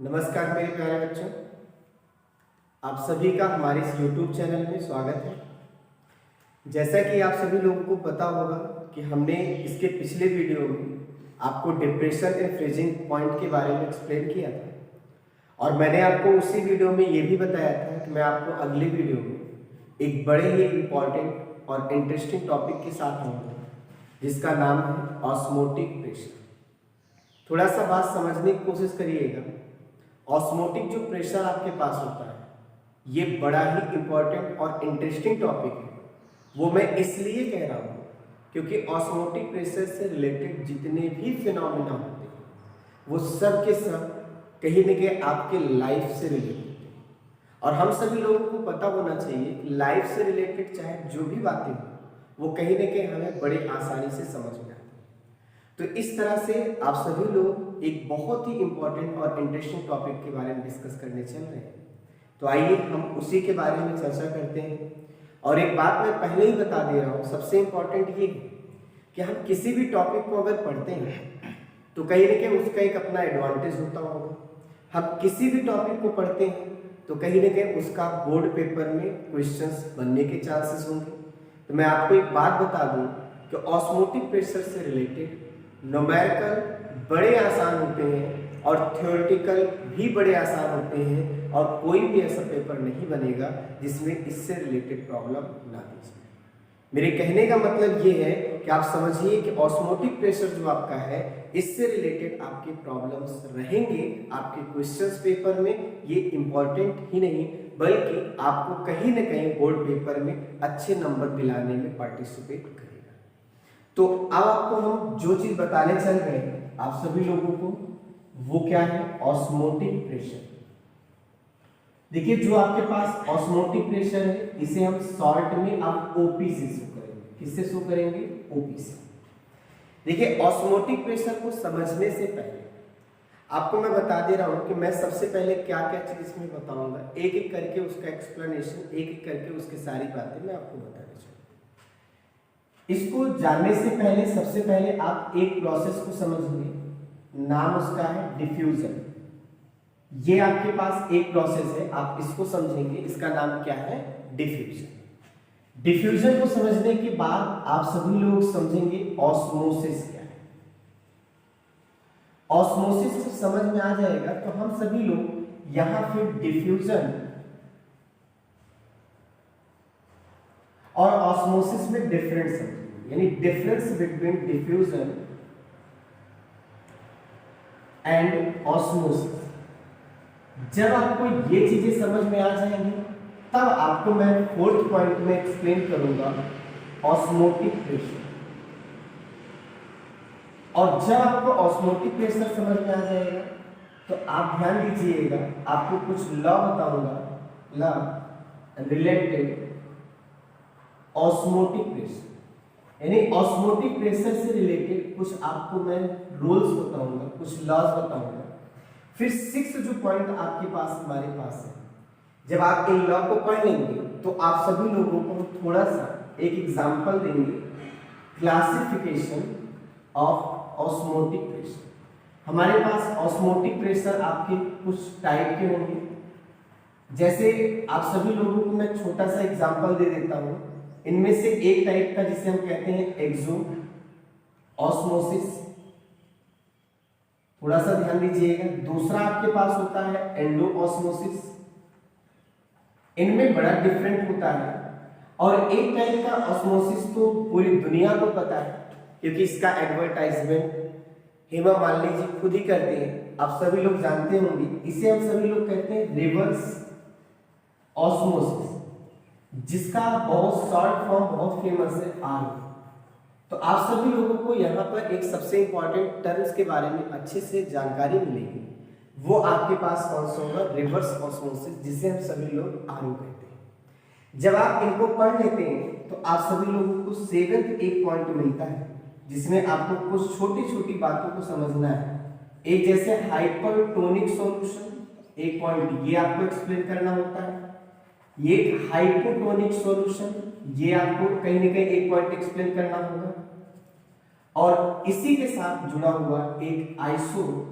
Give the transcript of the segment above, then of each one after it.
नमस्कार मेरे प्यारे बच्चों, आप सभी का हमारे इस YouTube चैनल में स्वागत है। जैसा कि आप सभी लोगों को पता होगा कि हमने इसके पिछले वीडियो में आपको डिप्रेशन एंड फ्रीजिंग पॉइंट के बारे में एक्सप्लेन किया था और मैंने आपको उसी वीडियो में ये भी बताया था कि मैं आपको अगले वीडियो में एक बड़े ही इम्पॉर्टेंट और इंटरेस्टिंग टॉपिक के साथ आऊँगा जिसका नाम है ऑस्मोटिक प्रेशर। थोड़ा सा बात समझने की कोशिश करिएगा। ऑस्मोटिक जो प्रेशर आपके पास होता है ये बड़ा ही इम्पोर्टेंट और इंटरेस्टिंग टॉपिक है। वो मैं इसलिए कह रहा हूँ क्योंकि ऑस्मोटिक प्रेशर से रिलेटेड जितने भी फिनोमिना होते हैं वो सब के सब कहीं न कहीं आपके लाइफ से रिलेटेड है और हम सभी लोगों को पता होना चाहिए कि लाइफ से रिलेटेड चाहे जो भी बातें हो वो कहीं न कहीं हमें बड़े आसानी से समझ में आती है। तो इस तरह से आप सभी लोग एक बहुत ही इंपॉर्टेंट और इंटरेस्टिंग टॉपिक के बारे में डिस्कस करने चल रहे हैं। तो आइए हम उसी के बारे में चर्चा करते हैं। और एक बात मैं पहले ही बता दे रहा हूँ, सबसे इंपॉर्टेंट ये है कि हम किसी भी टॉपिक को अगर पढ़ते हैं तो कहीं ना कहीं उसका एक अपना एडवांटेज होता होगा। हम किसी भी टॉपिक को पढ़ते हैं तो कहीं ना कहीं उसका बोर्ड पेपर में क्वेश्चंस बनने के चांसेस होंगे। तो मैं आपको एक बात बता दूं कि ऑस्मोटिक प्रेशर से रिलेटेड न्यूमेरिकल बड़े आसान होते हैं और थ्योरेटिकल भी बड़े आसान होते हैं और कोई भी ऐसा पेपर नहीं बनेगा जिसमें इससे रिलेटेड प्रॉब्लम ना दी जाए। मेरे कहने का मतलब ये है कि आप समझिए कि ऑस्मोटिक प्रेशर जो आपका है इससे रिलेटेड आपके प्रॉब्लम्स रहेंगे आपके क्वेश्चंस पेपर में। ये इम्पॉर्टेंट ही नहीं बल्कि आपको कहीं ना कहीं बोर्ड पेपर में अच्छे नंबर दिलाने में पार्टिसिपेट करेगा। तो अब आपको हम जो चीज बताने चल रहे हैं आप सभी लोगों को वो क्या है, ऑस्मोटिक प्रेशर। देखिए जो आपके पास ऑस्मोटिक प्रेशर है इसे हम शॉर्ट में आप ओपी से शो करेंगे। किससे शो करेंगे? ओपी से। देखिए ऑस्मोटिक प्रेशर को समझने से पहले आपको मैं बता दे रहा हूं कि मैं सबसे पहले क्या क्या चीज इसमें बताऊंगा, एक एक करके उसका एक्सप्लेनेशन, एक एक करके उसकी सारी बातें मैं आपको बताने चलूंगा। इसको जानने से पहले सबसे पहले आप एक प्रोसेस को समझिए, नाम उसका है डिफ्यूजन। ये आपके पास एक प्रोसेस है, आप इसको समझेंगे, इसका नाम क्या है? डिफ्यूजन। डिफ्यूजन को समझने के बाद आप सभी लोग समझेंगे ऑस्मोसिस क्या है। ऑस्मोसिस समझ में आ जाएगा तो हम सभी लोग यहां फिर डिफ्यूजन और ऑस्मोसिस में डिफरेंस समझेंगे, यानी difference between diffusion and osmosis. जब आपको ये चीजें समझ में आ जाएंगी तब आपको मैं फोर्थ पॉइंट में एक्सप्लेन करूंगा ऑस्मोटिक प्रेशर। और जब आपको ऑस्मोटिक प्रेशर समझ में आ जाएगा तो आप ध्यान दीजिएगा, आपको कुछ लॉ बताऊंगा, लॉ रिलेटेड ऑस्मोटिक प्रेशर, यानी ऑस्मोटिक प्रेशर से रिलेटेड कुछ आपको मैं रूल्स बताऊंगा, कुछ लॉज बताऊंगा। फिर 6 जो पॉइंट आपके पास हमारे पास है, जब आप इन लॉ को पढ़ लेंगे तो आप सभी लोगों को थोड़ा सा एक एग्जांपल देंगे, क्लासिफिकेशन ऑफ ऑस्मोटिक प्रेशर। हमारे पास ऑस्मोटिक प्रेशर आपके कुछ टाइप के होंगे। जैसे आप सभी लोगों को मैं छोटा सा एग्जांपल दे देता हूं। इनमें से एक टाइप का जिसे हम कहते हैं एक्सो ऑस्मोसिस, थोड़ा सा ध्यान दीजिएगा। दूसरा आपके पास होता है एंडो ऑस्मोसिस, इनमें बड़ा डिफरेंट होता है। और एक टाइप का ऑस्मोसिस तो पूरी दुनिया को पता है क्योंकि इसका एडवर्टाइजमेंट हेमा मालिनी जी खुद ही करते हैं, आप सभी लोग जानते होंगे। इसे हम सभी लोग कहते हैं रिवर्स ऑस्मोसिस, जिसका बहुत शॉर्ट फॉर्म बहुत फेमस है आर। तो आप सभी लोगों को यहाँ पर एक सबसे इंपॉर्टेंट टर्म्स के बारे में अच्छे से जानकारी मिलेगी, वो आपके पास कौन सा होगा? रिवर्स ऑस्मोसिस, जिसे हम सभी लोग आरओ कहते हैं। जब आप इनको पढ़ लेते हैं तो आप सभी लोगों को 7th एक पॉइंट मिलता है जिसमें आपको कुछ छोटी छोटी बातों को समझना है। एक जैसे हाइपरटोनिक सॉल्यूशन, एक पॉइंट ये आपको एक्सप्लेन करना होता है। ये हाइपोटोनिक सॉल्यूशन, ये आपको कहीं ना कहीं एक पॉइंट एक्सप्लेन करना होगा। और इसी के साथ जुड़ा हुआ एक आइसोटोनिक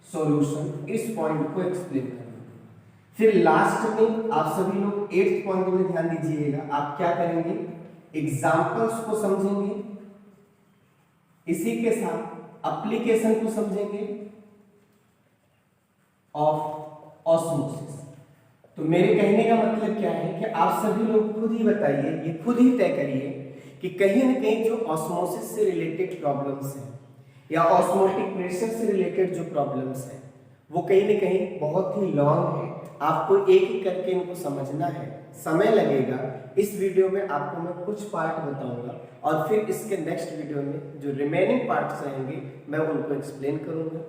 सॉल्यूशन, इस पॉइंट को एक्सप्लेन करना। फिर लास्ट में आप सभी लोग 8th पॉइंट में ध्यान दीजिएगा, आप क्या करेंगे, एग्जांपल्स को समझेंगे, इसी के साथ एप्लीकेशन को समझेंगे ऑफ ऑस्मोसिस। तो मेरे कहने का मतलब क्या है कि आप सभी लोग खुद ही बताइए, ये खुद ही तय करिए कि कहीं ना कहीं जो ऑस्मोसिस से रिलेटेड प्रॉब्लम्स हैं या ऑस्मोटिक प्रेशर से रिलेटेड जो प्रॉब्लम्स हैं वो कहीं ना कहीं बहुत ही लॉन्ग है, आपको एक एक करके इनको समझना है, समय लगेगा। इस वीडियो में आपको मैं कुछ पार्ट बताऊंगा और फिर इसके नेक्स्ट वीडियो में जो रिमेनिंग पार्ट्स रहेंगे मैं उनको एक्सप्लेन करूंगा।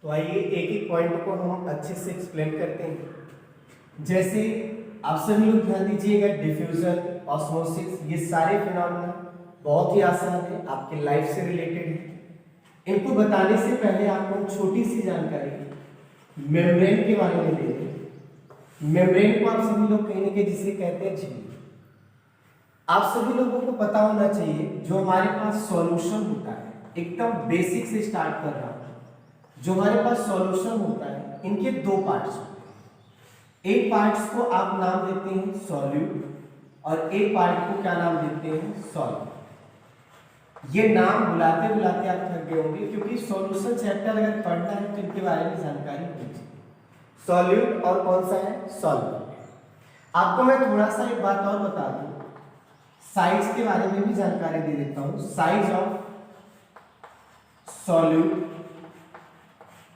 तो आइए एक एक पॉइंट को हम अच्छे से एक्सप्लेन करते हैं। जैसे आप सभी लोग ध्यान दीजिएगा, डिफ्यूजन, ऑस्मोसिस, ये सारे फिनोमेना बहुत ही आसान है, आपके लाइफ से रिलेटेड है। इनको बताने से पहले आपको छोटी सी जानकारी मेम्ब्रेन के बारे में देंगे। मेम्ब्रेन को आप सभी लोग कहेंगे जिसे कहते हैं झिल्ली। आप सभी लोगों को पता होना चाहिए जो हमारे पास सॉल्यूशन होता है, एकदम बेसिक से स्टार्ट कर रहा हूं, जो हमारे पास सॉल्यूशन होता है इनके दो पार्ट्स होते हैं। एक पार्ट्स को आप नाम देते हैं सॉल्यूट और एक पार्ट को क्या नाम देते हैं, सॉल्वेंट। ये नाम बुलाते बुलाते आप थक गए होंगे क्योंकि सॉल्यूशन चैप्टर अगर पढ़ना है तो इनके बारे में जानकारी होनी चाहिए। सॉल्यूट और कौन सा है, सॉल्वेंट। आपको मैं थोड़ा सा एक बात और बता दूं, साइज के बारे में भी जानकारी दे देता हूं। Size of solute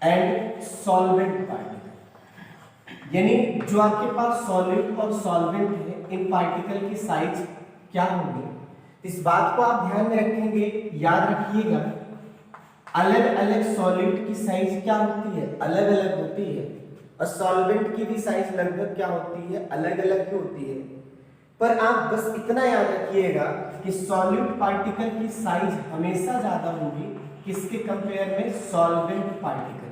and solvent particle, यानी जो आपके पास सॉल्यूट और सॉल्वेंट है इन पार्टिकल की साइज क्या होंगे, इस बात को आप ध्यान में रखेंगे, याद रखिएगा। अलग अलग सॉल्यूट की साइज क्या होती है, अलग अलग होती है, और सॉल्वेंट की भी साइज लगभग क्या होती है, अलग अलग होती है। पर आप बस इतना याद रखिएगा कि सॉल्यूट पार्टिकल की साइज हमेशा ज्यादा होगी किसके कंपेयर में, सॉल्वेंट पार्टिकल।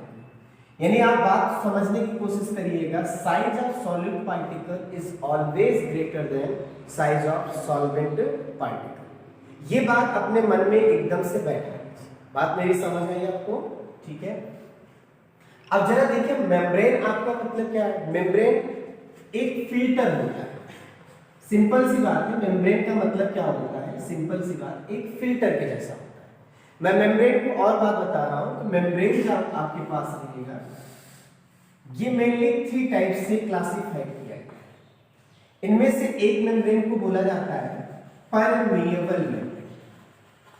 यानी आप बात समझने की कोशिश करिएगा, size of solute particle is always greater than size of solvent particle. ये बात अपने मन में एकदम से बैठा, बात मेरी समझ आई आपको, ठीक है। अब जरा देखिए, मेम्ब्रेन आपका मतलब क्या है, मेम्ब्रेन एक फिल्टर होता है। सिंपल सी बात है, मेम्ब्रेन का मतलब क्या होता है, सिंपल सी बात, एक फिल्टर के जैसा होता है। मैं मेम्ब्रेन को और बात बता रहा हूं कि मेम्ब्रेन जो आपके पास रहेगा ये मेनली 3 टाइप से क्लासिफाई किया गया है। इनमें से एक मेम्ब्रेन को बोला जाता है परमिएबल मेम्ब्रेन।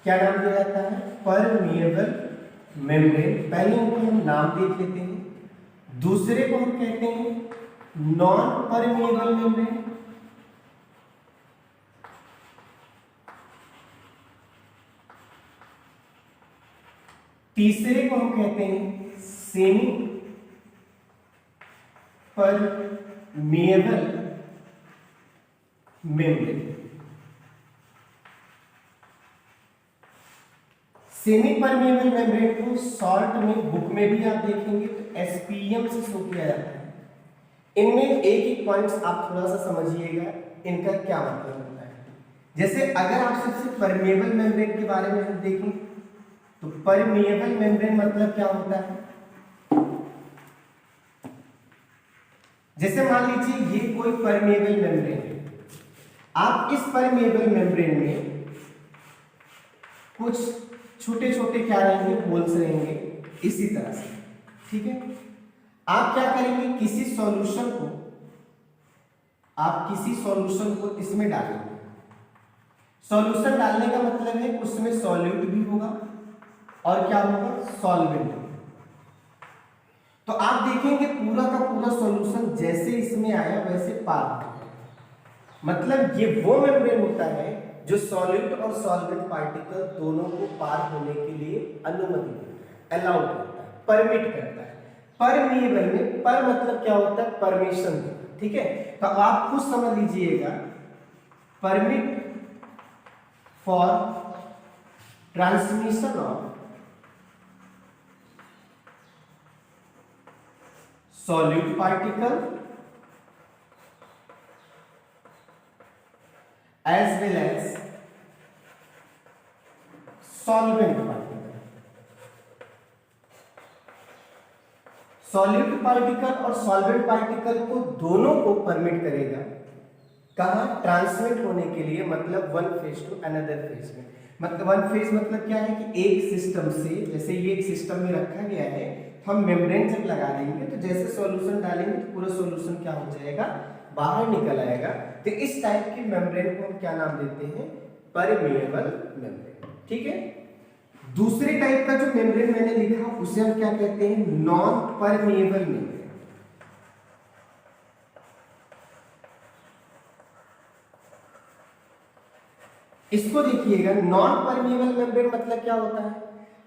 क्या नाम दिया जाता है, परमिएबल मेम्ब्रेन। पहले इनको हम नाम देख लेते हैं। दूसरे को हम कहते हैं नॉन परमिएबल मेम्ब्रेन। तीसरे को हम कहते हैं semi permeable membrane. Semi permeable membrane को शॉर्ट में बुक में भी आप देखेंगे तो एसपीएम से शो किया जाता है। इनमें एक एक पॉइंट्स आप थोड़ा सा समझिएगा, इनका क्या मतलब होता है। जैसे अगर आप सबसे परमिएबल मेम्ब्रेन के बारे में हम देखें तो परमिएबल मेम्ब्रेन मतलब क्या होता है, जैसे मान लीजिए ये कोई परमिएबल मेम्ब्रेन है, आप इस परमिएबल मेम्ब्रेन में कुछ छोटे छोटे क्या रहेंगे, होल्स रहेंगे इसी तरह से, ठीक है। आप क्या करेंगे, किसी सॉल्यूशन को इसमें डालेंगे। सॉल्यूशन डालने का मतलब है उसमें सॉल्यूट भी होगा और क्या होगा, सॉल्वेंट। तो आप देखेंगे पूरा का पूरा सॉल्यूशन जैसे इसमें आया वैसे पार हो जाएगा। मतलब ये वो मेम्ब्रेन होता है जो सॉल्यूट और सॉल्वेंट पार्टिकल दोनों को पार होने के लिए अनुमति देता है, अलाउ करता है, परमिट करता है। परमिएबल में पर मतलब क्या होता है, परमिशन, ठीक है। तो आप खुद समझ लीजिएगा, permit for transmission of solute particle as well as solvent particle। Solute particle और सॉल्वेंट पार्टिकल को दोनों को परमिट करेगा कहाँ, ट्रांसमिट होने के लिए, मतलब one phase two another phase में। मतलब वन फेज मतलब क्या है कि एक सिस्टम से, जैसे ये एक सिस्टम में रखा गया है, तो हम मेम्ब्रेन जब लगा देंगे तो जैसे सॉल्यूशन डालेंगे तो पूरा सॉल्यूशन क्या हो जाएगा, बाहर निकल आएगा। तो इस टाइप की मेम्ब्रेन को हम क्या नाम देते हैं, परमेएबल मेम्ब्रेन। ठीक है। दूसरे टाइप का जो मेम्ब्रेन मैंने लिखा उसे हम क्या कहते हैं, नॉन परमेएबल मेम्ब्रेन। इसको देखिएगा, नॉन परमेएबल मेम्ब्रेन मतलब क्या होता है,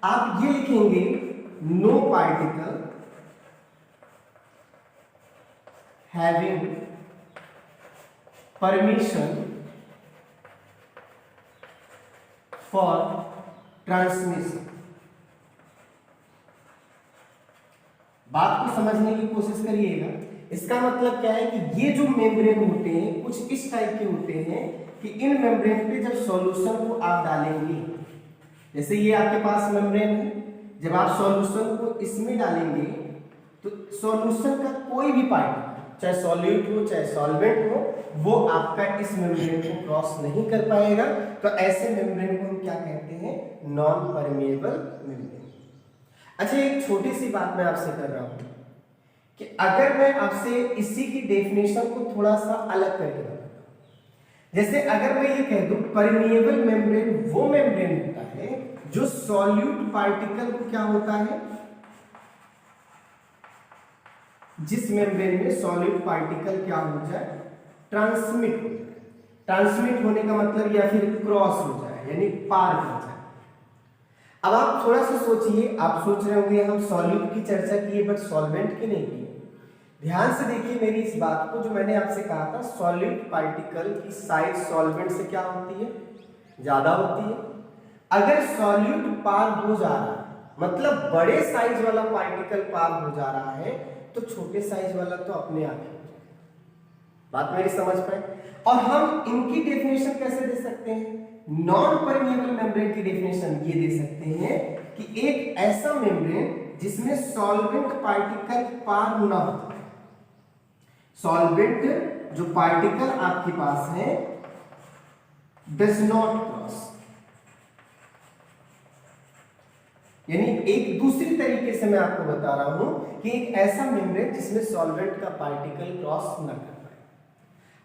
आप ये लिखेंगे no particle having permission for transmission. बात को समझने की कोशिश करिएगा। इसका मतलब क्या है कि ये जो मेम्ब्रेन होते हैं कुछ इस टाइप के होते हैं कि इन मेम्ब्रेन पे जब सॉल्यूशन को आप डालेंगे, जैसे ये आपके पास मेम्ब्रेन है, जब आप सॉल्यूशन को इसमें डालेंगे तो सॉल्यूशन का कोई भी पार्ट, चाहे सॉल्यूट हो चाहे सॉल्वेंट हो, वो आपका इस मेम्ब्रेन को क्रॉस नहीं कर पाएगा। तो ऐसे मेम्ब्रेन को हम क्या कहते हैं, नॉन परमेएबल मेम्ब्रेन। अच्छा, एक छोटी सी बात मैं आपसे कर रहा हूं कि अगर मैं आपसे इसी की डेफिनेशन को थोड़ा सा अलग करके बताऊं, जैसे अगर मैं ये कह दूं परमेएबल मेम्ब्रेन वो मेम्ब्रेन होता है जो सॉल्यूट पार्टिकल को क्या होता है, जिस मेम्ब्रेन में सॉल्यूट पार्टिकल क्या हो जाए, ट्रांसमिट हो जाए। ट्रांसमिट होने का मतलब या फिर क्रॉस हो जाए, यानी पार कर जाए। अब आप थोड़ा सा सोचिए, आप सोच रहे होंगे हम सॉल्यूट की चर्चा की बट सॉल्वेंट की नहीं की। ध्यान से देखिए मेरी इस बात को, जो मैंने आपसे कहा था सॉल्यूट पार्टिकल की साइज सॉल्वेंट से क्या होती है, ज्यादा होती है। अगर सॉल्यूट पार हो जा रहा है, मतलब बड़े साइज वाला पार्टिकल पार हो जा रहा है, तो छोटे साइज वाला तो अपने आप ही। बात मेरी समझ पाए। और हम इनकी डेफिनेशन कैसे दे सकते हैं, नॉन परमेएबल मेम्ब्रेन की डेफिनेशन ये दे सकते हैं कि एक ऐसा मेम्ब्रेन जिसमें सॉल्वेंट पार्टिकल पार ना हो। सॉल्वेंट जो पार्टिकल आपके पास है डज नॉट क्रॉस, यानी एक दूसरी तरीके से मैं आपको बता रहा हूं कि एक ऐसा मेम्ब्रेन जिसमें सॉल्वेंट का पार्टिकल क्रॉस न कर पाए।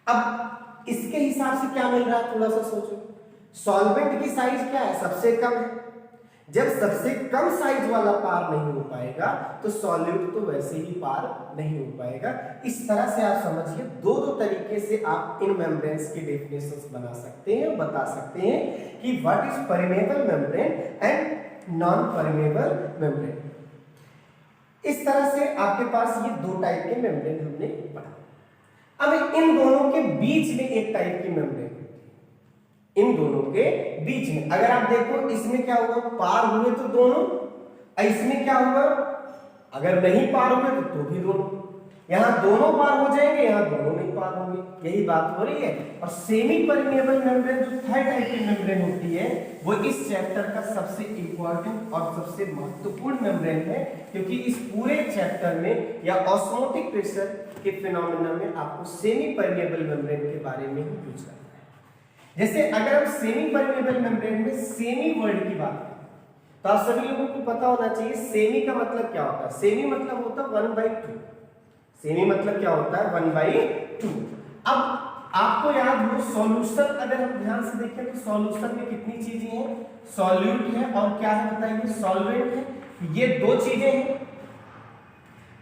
अब इसके हिसाब से क्या मिल रहा है, थोड़ा सा सोचो। सॉल्वेंट की साइज क्या है, सबसे कम है। जब सबसे कम साइज वाला पार नहीं हो पाएगा तो सॉल्यूट तो वैसे ही पार नहीं हो पाएगा। इस तरह से आप समझिए, दो तरीके से आप इन मेम्ब्रेन्स की डेफिनेशंस बना सकते हैं, बता सकते हैं कि what is permeable membrane and non permeable membrane. इस तरह से आपके पास ये दो टाइप के मेम्ब्रेन हमने पढ़ा। अब इन दोनों के बीच में एक टाइप की मेम्ब्रेन, इन दोनों के बीच में अगर आप देखो, इसमें क्या हुआ, पार हुए तो दोनों, इसमें क्या हुआ, अगर नहीं पार हुए तो भी दोनों। यहां दोनों पार हो जाएंगे, यहां दोनों नहीं पार होंगे, यही बात हो रही है। और सेमी परमेएबल मेम्ब्रेन जो थर्ड टाइप की मेम्ब्रेन होती है, वो इस चैप्टर का सबसे इंपॉर्टेंट और सबसे महत्वपूर्ण मेम्ब्रेन है, क्योंकि इस पूरे चैप्टर में या ऑस्मोटिक प्रेशर के फिनोमेना में आपको सेमी परमेएबल मेम्ब्रेन के बारे में ही पूछा है। जैसे अगर हम सेमी परमेएबल मेम्ब्रेन में सेमी वर्ड की बात करें तो आप सभी लोगों को पता होना चाहिए सेमी का मतलब क्या होता है। सेमी मतलब होता है 1/2। सेमी मतलब क्या होता है, 1/2। अब आपको याद हो सॉल्यूशन, अगर हम ध्यान से देखें तो सॉल्यूशन में कितनी चीजें हैं, सॉल्यूट है और क्या है बताइए, सॉल्वेंट है। ये दो चीजें हैं।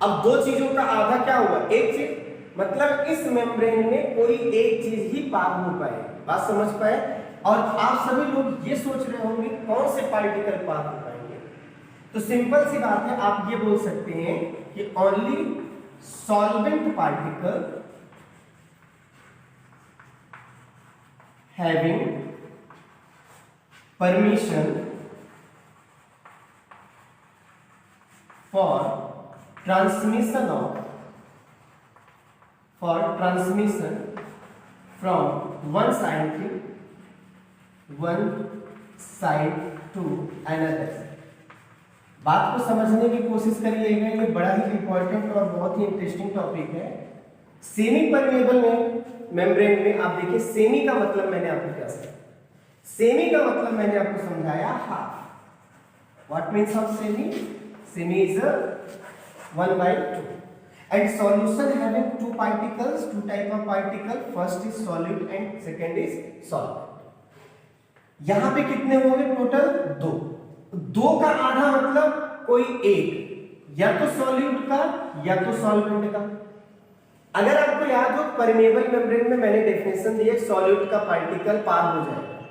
अब दो चीजों का आधा क्या हुआ, एक चीज, मतलब इस मेम्ब्रेन में कोई एक चीज ही पार हो पाए। बात समझ पाए। और आप सभी लोग ये सोच रहे होंगे कौन से पार्टिकल पार हो पाएंगे, तो सिंपल सी बात है, आप ये बोल सकते हैं कि only solvent particle having permission for transmission from one side to another. बात को समझने की कोशिश करिएगा, ये बड़ा ही इंपॉर्टेंट और बहुत ही इंटरेस्टिंग टॉपिक है। सेमी परमेबल मेम्ब्रेन में आप देखिए, सेमी का मतलब मैंने आपको क्या समझाया, सेमी का मतलब मैंने आपको समझाया half. What means of semi? Semi is 1/2 and solution having two particles, two type of particle, first is solute and second is solvent। यहां पे कितने हो गए टोटल? दो का आधा मतलब कोई एक, या तो सॉल्यूट का या तो सॉल्वेंट का। अगर आपको याद हो परमेबल मेम्ब्रेन में मैंने डेफिनेशन दी है, सॉल्यूट का पार्टिकल पार हो जाएगा,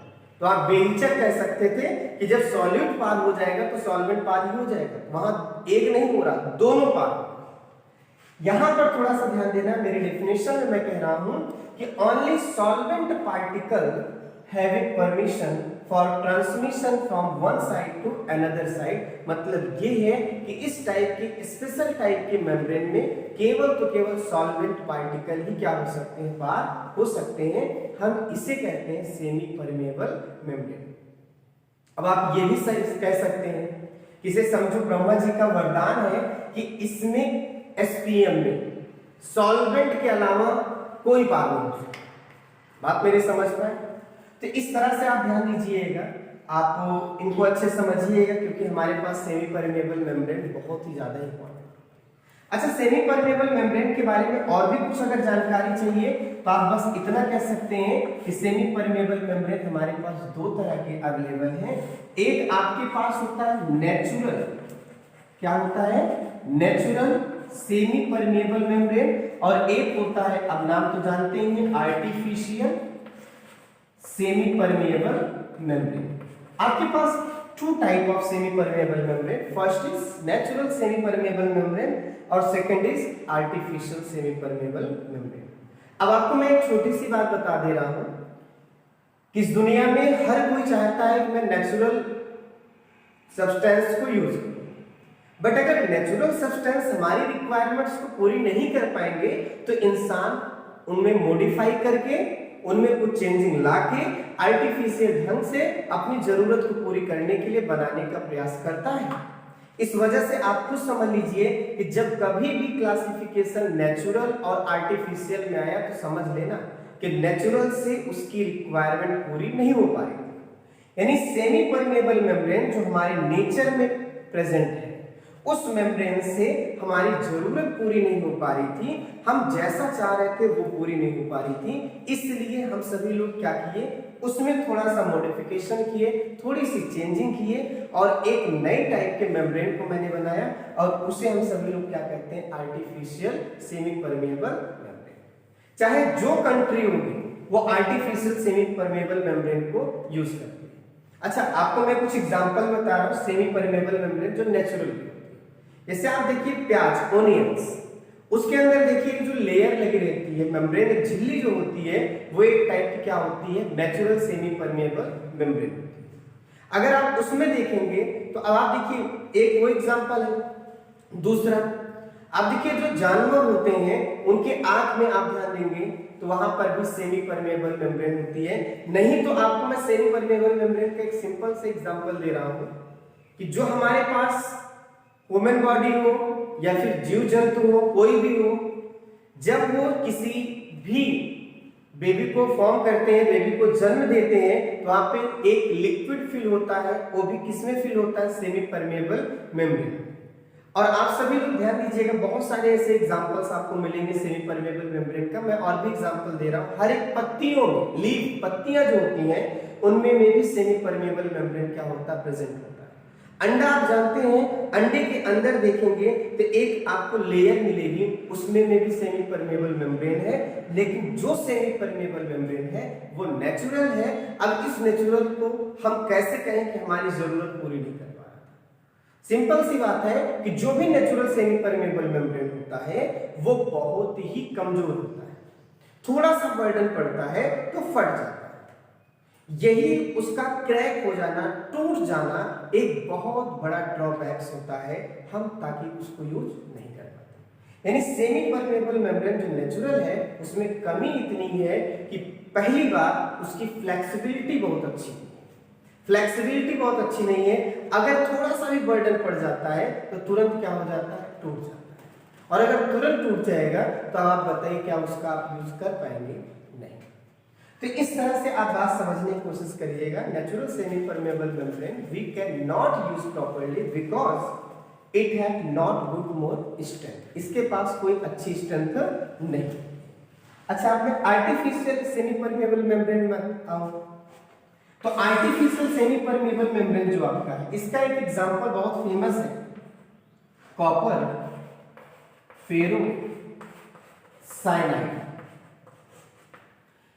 तो आप बेहिचक कह सकते थे कि जब सॉल्यूट पार हो जाएगा तो सॉल्वेंट पार ही हो जाएगा। वहां एक नहीं हो रहा, दोनों पार। यहां पर थोड़ा सा ध्यान देना, मेरी डेफिनेशन में मैं कह रहा हूं कि only solvent particle having permission for transmission from one side to another side. मतलब ये है कि इस टाइप के स्पेशल टाइप के मेम्ब्रेन में केवल तो केवल सॉल्वेंट पार्टिकल ही क्या हो सकते हैं, पार हो सकते हैं। हम इसे कहते हैं सेमी परमेबल मेम्ब्रेन। अब आप ये भी कह सकते हैं कि इसे समझो ब्रह्मा जी का वरदान है कि इसमें एसपीएम में सॉल्वेंट के अलावा कोई पार नहीं। बात मेरी समझ पाए? तो इस तरह से आप ध्यान दीजिएगा, आप इनको अच्छे समझिएगा, क्योंकि हमारे पास सेमी परमेबल मेम्ब्रेन बहुत ही ज्यादा इंपॉर्टेंट। अच्छा, सेमी परमेबल मेम्ब्रेन के बारे में और भी कुछ अगर जानकारी चाहिए तो आप बस इतना कह सकते हैं कि सेमी परमेबल मेम्ब्रेन हमारे पास दो तरह के अवेलेबल हैं। एक आपके पास होता है नेचुरल, क्या होता है? नेचुरल सेमी परमेबल मेम्ब्रेन, और एक होता है, अब नाम तो जानते ही हैं, आर्टिफिशियल सेमी परमेबल मेम्ब्रेन। आपके पास two type of semi permeable membrane, first is natural semi permeable membrane और second is artificial semi permeable membrane. अब आपको मैं एक छोटी सी बात बता दे रहा हूं कि इस दुनिया में हर कोई चाहता है कि मैं नेचुरल सब्सटेंस को यूज करूं, बट अगर नेचुरल सब्सटेंस हमारी रिक्वायरमेंट्स को पूरी नहीं कर पाएंगे तो इंसान उनमें मॉडिफाई करके, उनमें कुछ चेंजिंग लाके आर्टिफिशियल ढंग से अपनी जरूरत को पूरी करने के लिए बनाने का प्रयास करता है। इस वजह से आप कुछ समझ लीजिए कि जब कभी भी क्लासिफिकेशन नेचुरल और आर्टिफिशियल में आया तो समझ लेना कि नेचुरल से उसकी रिक्वायरमेंट पूरी नहीं हो पाएगी। यानी सेमी परमेबल मेम्ब्रेन जो हमारे नेचर में प्रेजेंट है, उस मेम्ब्रेन से हमारी जरूरत पूरी नहीं हो पा रही थी, हम जैसा चाह रहे थे वो पूरी नहीं हो पा रही थी। इसलिए हम सभी लोग क्या किए, उसमें थोड़ा सा मॉडिफिकेशन किए, थोड़ी सी चेंजिंग किए और एक नई टाइप के मेम्ब्रेन को मैंने बनाया और उसे हम सभी लोग क्या कहते हैं, आर्टिफिशियल सेमी परमेबल मेम्ब्रेन। चाहे जो कंट्री होगी वो आर्टिफिशियल सेमी परमेबल मेम्ब्रेन को यूज करती है। अच्छा, आपको मैं कुछ एग्जांपल बता रहा हूं सेमी परमेबल मेम्ब्रेन जो नेचुरल, जैसे आप देखिए प्याज, ओनियंस, उसके अंदर देखिए जो लेयर लगी रहती है मेम्ब्रेन, एक झिल्ली जो होती है वो एक टाइप की क्या होती है, नेचुरल सेमी परमेबल मेम्ब्रेन होती है। अगर आप उसमें देखेंगे तो अब आप देखिए एक वो एग्जांपल है। दूसरा आप देखिए जो जानवर होते हैं उनके आंख में आप ध्यान देंगे तो वहां पर भी सेमी परमेबल मेम्ब्रेन होती है। नहीं तो आपको मैं सेमी परमेबल मेम्ब्रेन का एक सिंपल से एग्जांपल दे रहा हूं कि जो हमारे पास ह्यूमन बॉडी हो या फिर जीव जंतु हो, कोई भी हो, जब वो किसी भी बेबी को फॉर्म करते हैं, बेबी को जन्म देते हैं, तो वहां पे एक लिक्विड फिल होता है, वो भी किसमें फिल होता है, सेमी परमेबल मेम्ब्रेन। और आप सभी लोग ध्यान दीजिएगा, बहुत सारे ऐसे एग्जांपल्स आपको मिलेंगे सेमी परमेबल मेम्ब्रेन का। मैं और भी एग्जांपल दे रहा हूं। हर एक पत्तियों में, लीफ, पत्तियां जो होती हैं उनमें भी सेमी परमेबल मेम्ब्रेन क्या होता है, प्रेजेंट होता है। अंडा आप जानते हैं, अंडे के अंदर देखेंगे तो एक आपको लेयर मिलेगी, उसमें भी सेमी परमेबल मेम्ब्रेन है, लेकिन जो सेमी परमेबल मेम्ब्रेन है वो नेचुरल है। अब इस नेचुरल को हम कैसे कहें कि हमारी जरूरत पूरी नहीं कर पा रहा? सिंपल सी बात है कि जो भी नेचुरल सेमी परमेबल मेम्ब्रेन होता है वो बहुत ही कमजोर होता है, थोड़ा सा बर्डन पड़ता है तो फट जाता है। यही उसका क्रैक हो जाना, टूट जाना एक बहुत बड़ा ड्रॉबैक्स होता है, हम ताकि उसको यूज नहीं कर पाते। यानी सेमी परमेबल मेम्ब्रेन जो नेचुरल है उसमें कमी इतनी है कि पहली बार उसकी फ्लेक्सिबिलिटी बहुत अच्छी है। फ्लेक्सिबिलिटी बहुत अच्छी नहीं है, अगर थोड़ा सा भी बर्डन पड़ जाता है तो तुरंत क्या हो जाता है, टूट जाता है। और अगर तुरंत टूट जाएगा तो आप बताइए क्या उसका आप यूज कर पाएंगे, नहीं। तो इस तरह से आप बात समझने की कोशिश करिएगा। Natural semi permeable membrane we can not use properly because it have not good more strength, इसके पास कोई अच्छी स्ट्रेंथ नहीं। अच्छा, आप में आर्टिफिशियल सेमी परमेबल मेम्ब्रेन में आओ, तो आर्टिफिशियल सेमी परमेबल मेम्ब्रेन जो आपका है, इसका एक एग्जांपल बहुत फेमस है, कॉपर फेरो साइनाइड।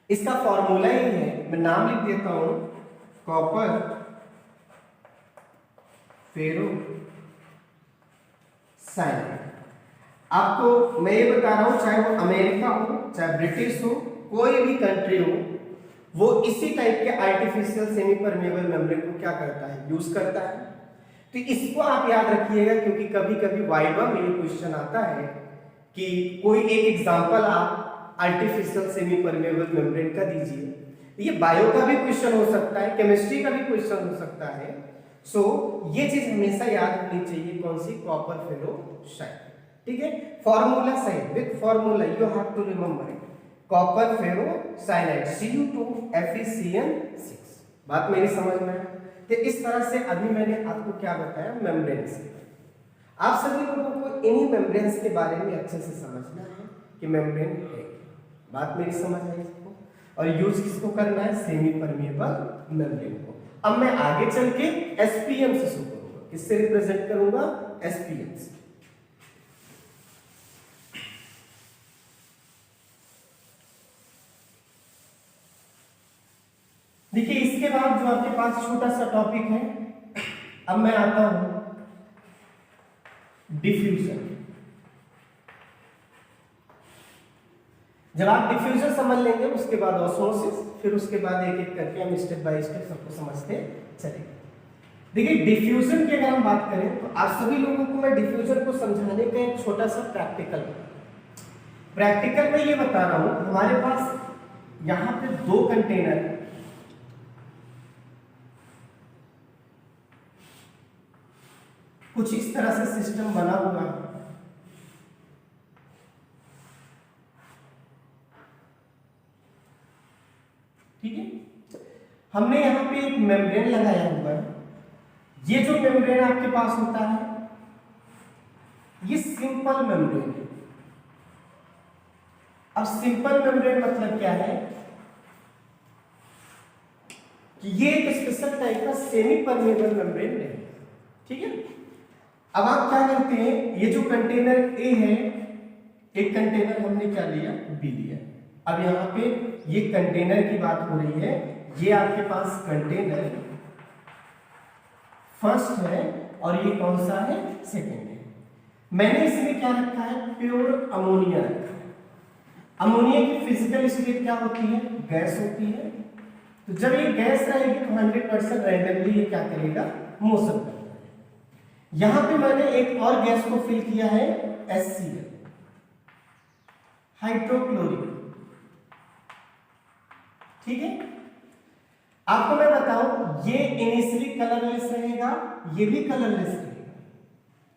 इसका फॉर्मूला ही है, मैं नाम लिख देता हूं, कॉपर फेरो साइनाइड। आपको मैं ये बता रहा हूं, चाहे वो अमेरिका हो, चाहे ब्रिटिश हो, कोई भी कंट्री हो, वो इसी टाइप के आर्टिफिशियल सेमी परमेबल मेम्ब्रेन को क्या करता है, यूज करता है। तो इसको आप याद रखिएगा, क्योंकि कभी कभी वाइवा में क्वेश्चन आता है कि कोई एक एग्जांपल आप आर्टिफिशियल सेमी परमेबल मेम्ब्रेन का दीजिए। ये बायो का भी क्वेश्चन हो सकता है, केमिस्ट्री का भी क्वेश्चन हो सकता है। सो ये चीज हमेशा याद होनी चाहिए, कौन सी, कॉपर फेरोसाइड। ठीक है, फॉर्मूला सही, with formula you have to remember it, copper ferrocyanide Cu2FeCN6। बात मेरी समझ में है? तो इस तरह से अभी मैंने आपको क्या बताया, मेम्ब्रेन्स। आप सभी लोगों को इन्हीं मेम्ब्रेन्स के बारे में अच्छे से समझना है कि मेम्ब्रेन है। बात मेरी समझ आई इसको? और यूज किसको करना है, सेमी परमेबल मेम्ब्रेन को। अब मैं आगे चल के SPM से शुरू करूंगा, किससे रिप्रेजेंट करूंगा, SPM से। देखिए, इसके बाद जो आपके पास छोटा सा टॉपिक है, अब मैं आता हूं डिफ्यूजन। जब आप डिफ्यूजन समझ लेंगे, उसके बाद ऑस्मोसिस, फिर उसके बाद एक एक करके हम स्टेप बाय स्टेप सबको समझते चलेंगे। देखिए, डिफ्यूजन की अगर हम बात करें तो आप सभी लोगों को मैं डिफ्यूजन को समझाने का एक छोटा सा प्रैक्टिकल में ये बता रहा हूं। हमारे पास यहां पे दो कंटेनर, कुछ इस तरह से सिस्टम बना हुआ है। ठीक है, हमने यहां पे एक मेम्ब्रेन लगाया हुआ है। ये जो मेम्ब्रेन आपके पास होता है, ये सिंपल मेम्ब्रेन है। अब सिंपल मेम्ब्रेन मतलब क्या है कि ये एक स्पेशल टाइप का सेमी परमेबल मेम्ब्रेन है। ठीक है, अब आप क्या करते हैं, ये जो कंटेनर ए है, एक कंटेनर हमने क्या लिया, बी लिया। अब यहाँ पे ये कंटेनर की बात हो रही है, ये आपके पास कंटेनर फर्स्ट है और ये कौन सा है, सेकंड है। मैंने इसमें क्या रखा है, प्योर अमोनिया रखा है। अमोनिया की फिजिकल स्टेट क्या होती है, गैस होती है। तो जब ये गैस रहेगी तो 100% रैंडमली ये क्या करेगा, मोशन करेगा। यहां पे मैंने एक और गैस को फिल किया है, HCl, हाइड्रोक्लोरिक। ठीक है, आपको मैं बताऊं, ये इनिशियली कलरलेस रहेगा, ये भी कलरलेस रहेगा।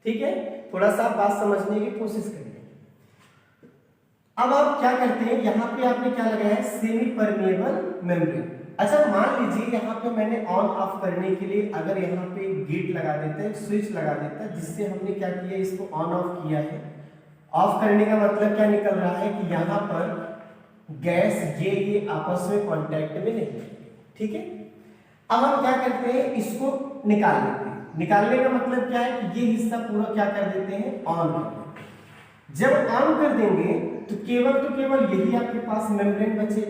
ठीक है, थोड़ा सा बात समझने की कोशिश करिए। अब आप क्या करते हैं, यहां पे आपने क्या लगाया है, सेमी परमेबल मेम्ब्रेन। अच्छा, मान लीजिए यहाँ पे मैंने ऑन ऑफ करने के लिए अगर यहाँ पे गेट लगा देता है, स्विच लगा देता है, जिससे हमने क्या किया, इसको ऑन ऑफ किया है। ऑफ करने का मतलब क्या निकल रहा है कि यहाँ पर गैस ये आपस में कांटेक्ट में नहीं है। ठीक है, अब हम क्या करते हैं, इसको निकाल लेते हैं। निकालने का मतलब क्या है कि ये हिस्सा पूरा क्या कर देते हैं, ऑन कर देते हैं। जब ऑन कर देंगे तो केवल यही आपके पास मेम्ब्रेन बचे।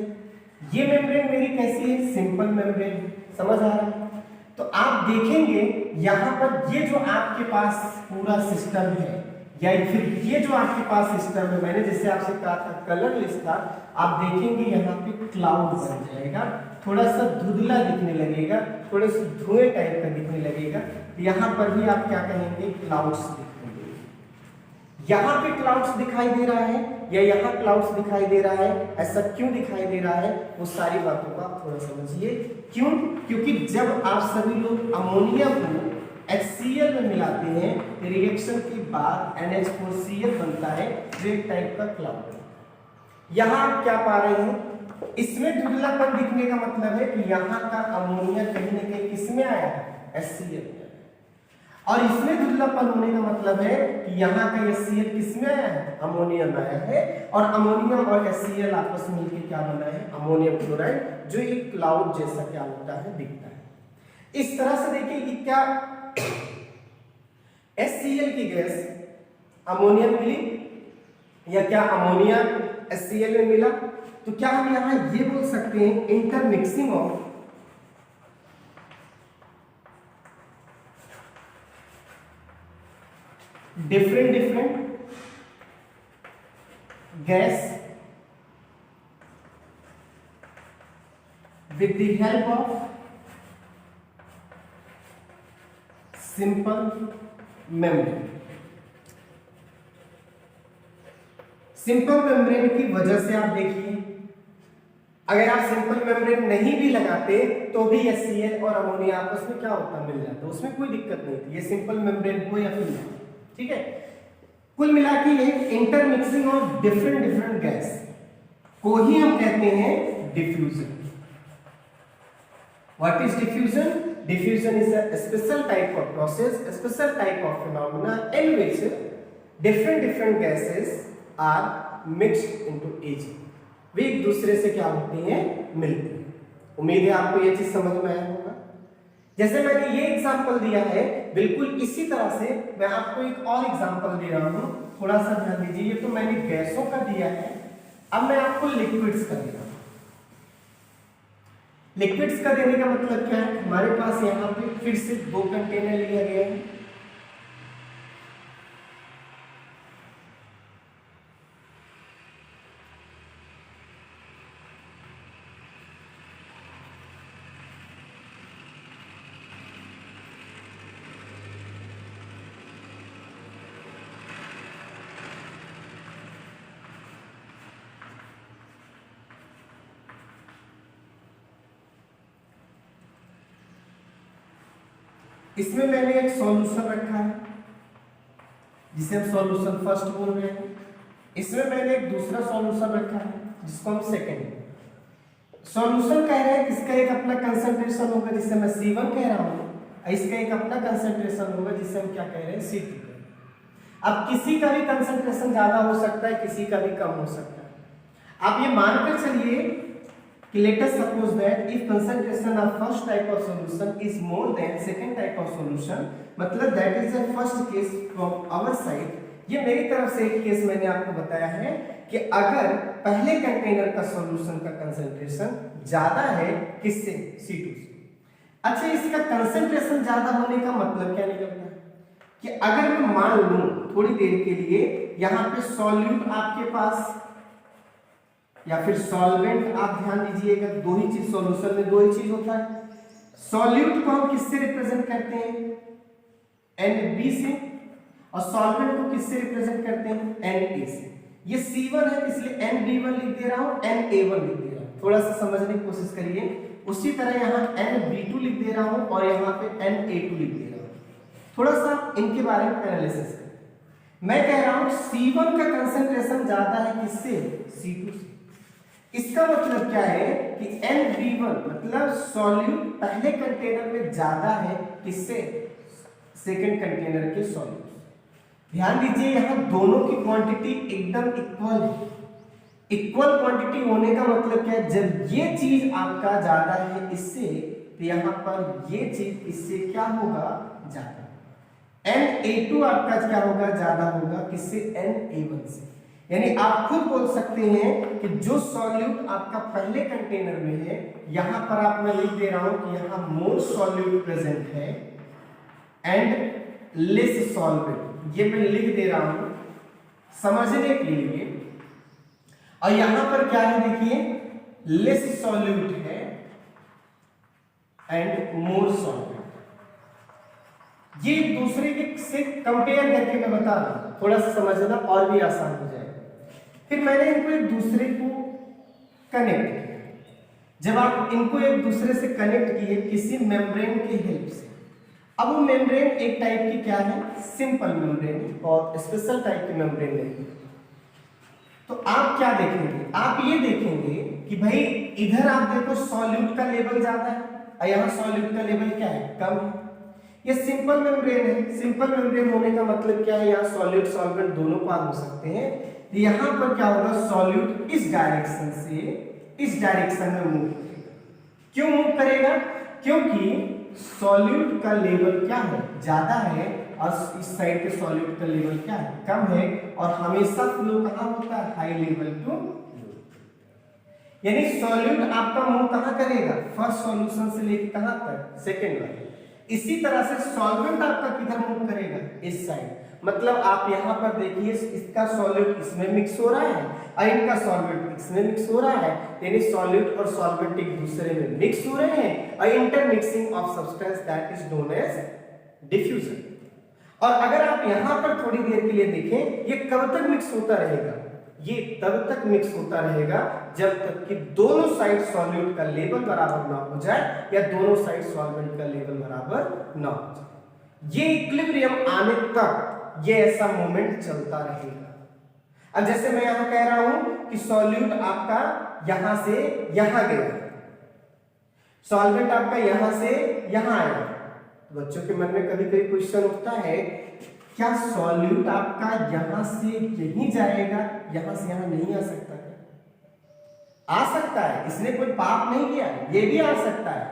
ये मेम्ब्रेन मेरी कैसी है, सिंपल मेम्ब्रेन। समझ आ रहा है? तो आप देखेंगे यहाँ पर ये जो आपके पास पूरा सिस्टम है, या फिर ये जो आपके पास सिस्टम है, मैंने जैसे आपसे कहा था कलरलेस था, आप देखेंगे यहाँ पे क्लाउड बन जाएगा, थोड़ा सा धुंधला दिखने लगेगा, थोड़े से धुएं टाइप का दिखने लगेगा। यहाँ पर भी आप क्या कहेंगे, क्लाउड्स दिखेंगे। यहां पे क्लाउड्स दिखाई दे रहा है या यहां क्लाउड्स दिखाई दे रहा है, ऐसा क्यों दिखाई दे रहा है, वो सारी बातों को आप थोड़ा समझिए। क्यों? क्योंकि जब आप सभी लोग अमोनिया को HCl में मिलाते हैं, रिएक्शन के बाद NH4Cl बनता है, जो एक टाइप का क्लाउड है। यहां आप क्या पा रहे हैं, इसमें धुंधलापन दिखने का मतलब है कि यहां का अमोनिया कहीं ना कहीं किसमें आया है, HCl में। और इसमें धुंधलापन होने का मतलब है कि यहाँ का HCl किसमें आया है, अमोनिया में आया है। और अमोनियम और HCl आपस में मिलकर क्या बना है, अमोनियम क्लोराइड, जो एक क्लाउड जैसा क्या होता है, दिखता है। इस तरह से देखिए कि क्या HCl की गैस अमोनिया मिली या क्या अमोनिया HCl में मिला, तो क्या हम यहाँ ये बोल सकते हैं intermixing of different gas with the help of simple membrane। Simple membrane की वजह से आप देखिए, अगर आप सिंपल मेम्ब्रेन नहीं भी लगाते तो भी HCl और अमोनिया आपस में क्या होता, मिल जाता, उसमें कोई दिक्कत नहीं थी, ये सिंपल मेम्ब्रेन हो या फिर नहीं, ठीक है। कुल मिला के ये इंटरमिक्सिंग ऑफ डिफरेंट गैस को ही हम कहते हैं diffusion. What is diffusion? Diffusion is a special type of process, special type of phenomena in which different gases are mixed into each, वे एक दूसरे से क्या होते हैं, मिलते हैं। उम्मीद है आपको यह चीज समझ में आया होगा। जैसे मैंने ये एग्जांपल दिया है, बिल्कुल इसी तरह से मैं आपको एक और एग्जांपल दे रहा हूं, थोड़ा सा ध्यान दीजिए। ये तो मैंने गैसों का दिया है, अब मैं आपको लिक्विड्स का दे रहा हूं। लिक्विड्स का देने का मतलब क्या है, हमारे पास यहाँ पे फिर से 2 कंटेनर लिया गया है, इसमें मैंने एक सॉल्यूशन रखा है जिसे हम सॉल्यूशन फर्स्ट बोल रहे हैं, इसमें मैंने एक दूसरा सॉल्यूशन रखा है जिसको हम सेकंड। सॉल्यूशन कह रहे हैं इसका एक अपना कंसंट्रेशन होगा जिसे मैं C1 कह रहा हूं, इसका एक अपना कंसंट्रेशन होगा जिसे हम क्या कह रहे हैं, C2। अब किसी का भी कंसंट्रेशन ज्यादा हो सकता है, किसी का भी कम हो सकता है। आप ये मानकर चलिए कि let us suppose that if concentration of first type of solution is more than second type of solution, मतलब that is the first case from our side। ये मेरी तरफ से एक केस मैंने आपको बताया है कि अगर पहले कंटेनर का सॉल्यूशन का कंसंट्रेशन ज्यादा है किससे, C2 से। अच्छा, इसका कंसंट्रेशन ज्यादा होने का मतलब क्या निकलता है कि अगर मैं मान लूं थोड़ी देर के लिए यहाँ पे सॉल्यूट आपके पास या फिर सॉल्वेंट, आप ध्यान दीजिएगा, दो ही चीज, सॉल्यूशन में दो ही चीज होता है। सॉल्यूट को हम किससे रिप्रेजेंट करते हैं, Nb से, और सॉल्वेंट को किससे रिप्रेजेंट करते हैं, Na से। ये C1 है इसलिए Nb1 लिख दे रहा हूं, Na1 लिख दे रहा हूं, थोड़ा सा समझने की कोशिश करिए। उसी तरह यहाँ Nb2 लिख दे रहा हूं और यहाँ पे Na2 लिख दे रहा हूं। थोड़ा सा इनके बारे में एनालिसिस करें। मैं कह रहा हूं C1 का कंसंट्रेशन ज्यादा है किससे, C2 से। इसका मतलब क्या है कि Nb1 मतलब सॉल्यूट पहले कंटेनर में ज्यादा है किससे, सेकंड कंटेनर के सॉल्यूट। ध्यान दीजिए यहाँ दोनों की क्वांटिटी एकदम इक्वल है। इक्वल क्वांटिटी होने का मतलब क्या है, जब ये चीज आपका ज्यादा है इससे, तो यहाँ पर ये चीज इससे क्या होगा, ज्यादा। Na2 आपका क्या होगा, ज्यादा होगा किससे, Na1 से। यानी आप खुद बोल सकते हैं कि जो सॉल्यूट आपका पहले कंटेनर में है, यहां पर आप मैं लिख दे रहा हूं कि यहां मोर सॉल्यूट प्रेजेंट है एंड लेस सॉल्वेंट, ये मैं लिख दे रहा हूं समझने के लिए। और यहां पर क्या है देखिए, लेस सॉल्यूट है एंड मोर सॉल्वेंट, ये एक दूसरे के से कंपेयर करके मैं बता रहा हूं, थोड़ा सा समझना और भी आसान हो जाएगा। फिर मैंने इनको एक दूसरे को कनेक्ट किया। जब आप इनको एक दूसरे से कनेक्ट किए किसी मेम्ब्रेन की हेल्प से, अब वो मेम्ब्रेन एक टाइप की क्या है, सिंपल मेम्ब्रेन और स्पेशल टाइप की मेम्ब्रेन नहीं। तो आप क्या देखेंगे, आप ये देखेंगे कि भाई इधर आप देखो सॉल्यूट का लेवल ज्यादा है और यहाँ सॉल्यूट का लेवल क्या है, कम है। ये सिंपल मेम्ब्रेन है। सिंपल मेम्ब्रेन होने का मतलब क्या है, यहाँ सॉल्यूट सॉल्वेंट दोनों पार हो सकते हैं। तो यहाँ पर क्या होगा, सॉल्यूट इस डायरेक्शन से इस डायरेक्शन में मूव करेगा। क्यों मूव करेगा, क्योंकि सॉल्यूट का लेवल क्या है, ज्यादा है और इस साइड के सॉल्यूट का लेवल क्या है, कम है। और हमेशा फ्लो कहां होता है, हाई लेवल टू लो। यानी सॉल्यूट आपका मूव कहां करेगा, फर्स्ट सॉल्यूशन से लेकर कहां तक, सेकंड वाले। इसी तरह से सॉल्वेंट आपका किधर मूव करेगा, इस साइड। मतलब आप यहां पर देखिए इसका सॉल्यूट इसमें मिक्स हो रहा है और इनका सॉल्वेंट इसमें मिक्स हो रहा है, यानी सॉल्यूट और सॉल्वेंट एक दूसरे में मिक्स हो रहे हैं और intermixing of substance that is known as diffusion. और अगर आप यहां पर थोड़ी देर के लिए देखें, ये कब तक मिक्स होता रहेगा, ये तब तक मिक्स होता रहेगा जब तक कि दोनों साइड सॉल्यूट का लेवल बराबर ना हो जाए या दोनों साइड सॉल्वेंट का लेवल बराबर ना हो जाए। ये इक्विलिब्रियम आने तक ये ऐसा मूवमेंट चलता रहेगा। अब जैसे मैं यहां कह रहा हूं कि सॉल्यूट आपका यहां से यहां गया, सॉल्वेंट आपका यहां से यहां आया। बच्चों के मन में कभी कभी क्वेश्चन उठता है, क्या सॉल्यूट आपका यहां से यहीं जाएगा, यहां से यहां नहीं आ सकता है? आ सकता है, इसने कोई पाप नहीं किया, ये भी आ सकता है।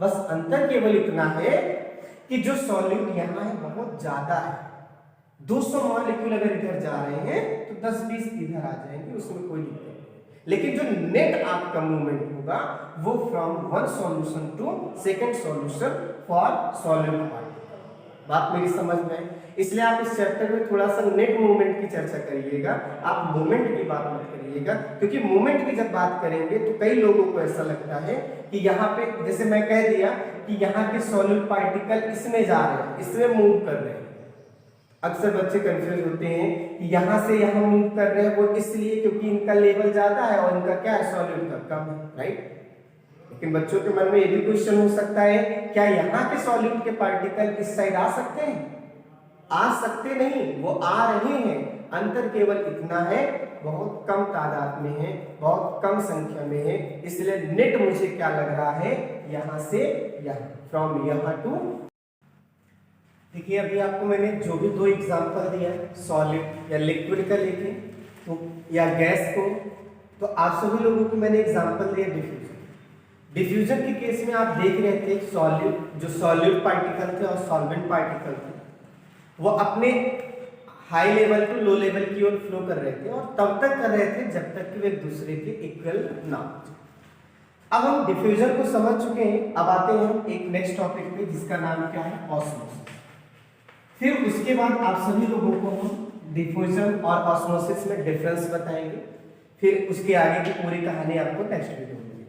बस अंतर केवल इतना है कि जो सॉल्यूट यहां है बहुत ज्यादा है। 200 मॉलिक्यूल अगर इधर जा रहे हैं तो 10-20 इधर आ जाएंगे, उसमें कोई दिक्कत नहीं। लेकिन जो नेट आपका मूवमेंट होगा वो from one solution to second solution for solute particle. बात मेरी समझ में है? इसलिए आप इस चैप्टर में थोड़ा सा नेट मूवमेंट की चर्चा करिएगा, आप मूवमेंट की बात मत करिएगा। क्योंकि मूवमेंट की जब बात करेंगे तो कई लोगों को ऐसा लगता है कि यहाँ पे, जैसे मैं कह दिया कि यहाँ के सॉल्यूट पार्टिकल इसमें जा रहे हैं, इसमें मूव कर रहे हैं। अक्सर बच्चे कंफ्यूज होते हैं कि यहाँ से यहाँ मूव कर रहे हैं वो इसलिए क्योंकि इनका लेवल ज्यादा है और इनका क्या है, सॉल्यूट का कम है, राइट। लेकिन बच्चों के मन में ये भी क्वेश्चन हो सकता है, क्या यहाँ के सॉल्यूट के पार्टिकल इस साइड आ सकते हैं? आ सकते नहीं, वो आ रहे हैं। अंतर केवल इतना है, बहुत कम तादाद में है, बहुत कम संख्या में है। इसलिए नेट मुझे क्या लग रहा है, यहाँ से यहाँ, फ्रॉम यहाँ टू। देखिए अभी आपको मैंने जो भी 2 एग्जांपल दिया, सॉलिड या लिक्विड का लेके तो या गैस को, तो आप सभी लोगों को मैंने एग्जांपल दिया डिफ्यूजन। डिफ्यूजन के केस में आप देख रहे थे सॉलिड, जो सॉल्यूट पार्टिकल थे और सॉल्वेंट पार्टिकल थे, वो अपने high level to low level की ओर फ्लो कर रहे थे और तब तक कर रहे थे जब तक कि वे एक दूसरे के इक्वल ना हो। अब हम डिफ्यूजन को समझ चुके हैं, अब आते हैं हम एक नेक्स्ट टॉपिक पे जिसका नाम क्या है, ऑस्मोसिस। फिर उसके बाद आप सभी लोगों को हम डिफ्यूजन और ऑस्मोसिस में डिफरेंस बताएंगे। फिर उसके आगे की पूरी कहानी आपको नेक्स्ट वीडियो में मिलेगी।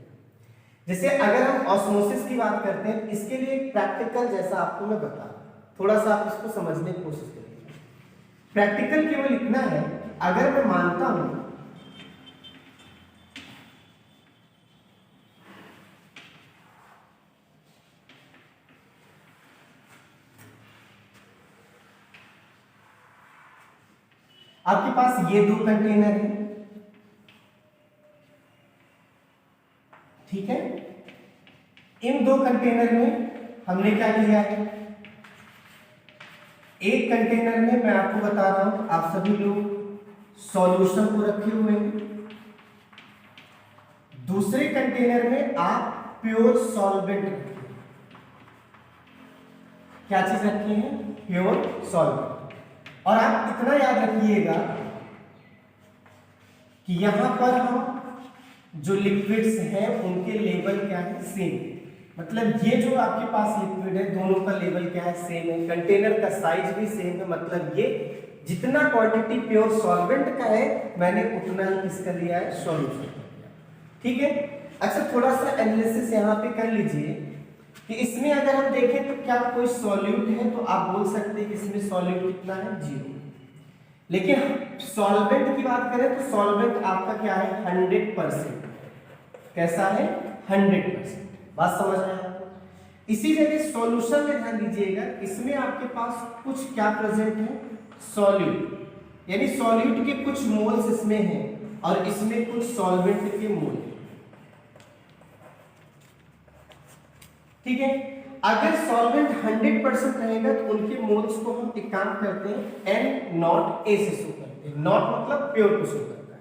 जैसे अगर हम ऑस्मोसिस की बात करते हैं, इसके लिए एक प्रैक्टिकल जैसा आपको मैं बता रहा हूं, थोड़ा सा आप इसको समझने की कोशिश करिए। प्रैक्टिकल केवल इतना है, अगर मैं मानता हूं आपके पास ये 2 कंटेनर है, ठीक है। इन 2 कंटेनर में हमने क्या किया है, एक कंटेनर में मैं आपको बता रहा हूं, आप सभी लोग सॉल्यूशन को रखे हुए हैं, दूसरे कंटेनर में आप प्योर सॉल्वेंट रखे हैं। क्या चीज रखी है, प्योर सॉल्वेंट। और आप इतना याद रखिएगा कि यहां पर हम जो लिक्विड्स हैं उनके लेवल क्या है, सेम। मतलब ये जो आपके पास लिक्विड है दोनों का लेवल क्या है, सेम है। कंटेनर का साइज भी सेम है। मतलब ये जितना क्वांटिटी प्योर सॉल्वेंट का है मैंने उतना ही किसका लिया है, सॉल्यूशन। ठीक है। अच्छा थोड़ा सा एनालिसिस यहाँ पे कर लीजिए कि इसमें अगर हम देखें तो क्या कोई सॉल्यूट है, तो आप बोल सकते हैं कि इसमें सॉल्यूट कितना है, 0। लेकिन सॉल्वेंट की बात करें तो सॉल्वेंट आपका क्या है, 100%। कैसा है, 100%। बात समझ में आया? इसी जगह सॉल्यूशन में ध्यान दीजिएगा, इसमें आपके पास कुछ क्या प्रेजेंट है, सॉल्यूट, यानी सॉल्यूट के कुछ मोल्स इसमें हैं और इसमें कुछ सॉल्वेंट के मोल। ठीक है, अगर सॉल्वेंट 100% रहेगा तो उनके मोल्स को हम एक काम करते हैं N नॉट A से शो करते हैं। नॉट मतलब प्योर को शो करता है।